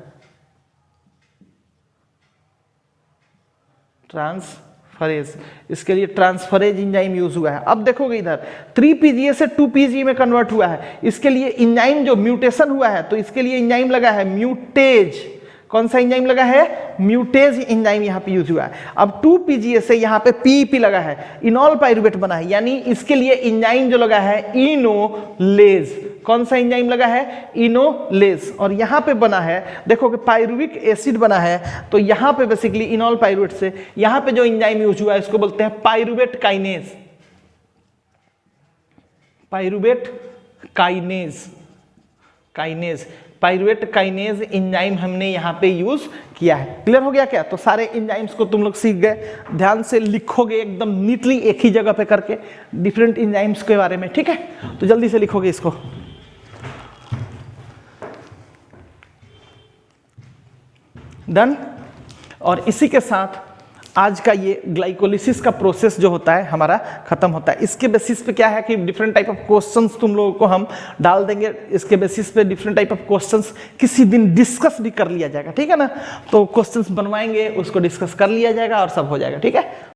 ट्रांसफरेज। इसके लिए ट्रांसफरेज एंजाइम यूज हुआ है। अब देखोगे इधर 3PGA से 2PGA में कन्वर्ट हुआ है। इसके लिए एंजाइम जो म्यूटेशन हुआ है, तो इसके लिए एंजाइम लगा है म्यूटेज। कौन सा एंजाइम लगा है, म्यूटेज एंजाइम यहाँ पे यूज हुआ है। अब 2PGA से यहाँ पे PEP लगा है, इनॉल पाइरुवेट बना है, यानी इसके लिए एंजाइम जो लगा है इनोलेज। कौन सा एंजाइम लगा है, इनोलेज। और यहाँ पे बना है, देखो कि पाइरुविक एसिड बना है, तो यहाँ पे बेसिकली इनॉल पाइरुवेट से यहाँ पे जो एंजाइम यूज हुआ है इसको बोलते हैं pyruvate kinase, pyruvate kinase enzyme हमने यहाँ पे यूज किया है। क्लियर हो गया क्या? तो सारे एंजाइम्स को तुम लोग सीख गए, ध्यान से लिखोगे एकदम नीटली एक ही जगह पे करके डिफरेंट एंजाइम्स के बारे में, ठीक है? तो जल्दी से लिखोगे इसको। डन। और इसी के साथ आज का ये ग्लाइकोलिसिस का प्रोसेस जो होता है हमारा खत्म होता है। इसके बेसिस पे क्या है कि डिफरेंट टाइप ऑफ क्वेश्चंस तुम लोगों को हम डाल देंगे। इसके बेसिस पे डिफरेंट टाइप ऑफ क्वेश्चंस किसी दिन डिस्कस भी कर लिया जाएगा, ठीक है ना? तो क्वेश्चंस बनवाएंगे, उसको डिस्कस कर लिया जाएगा और सब हो जाएगा, ठीक है?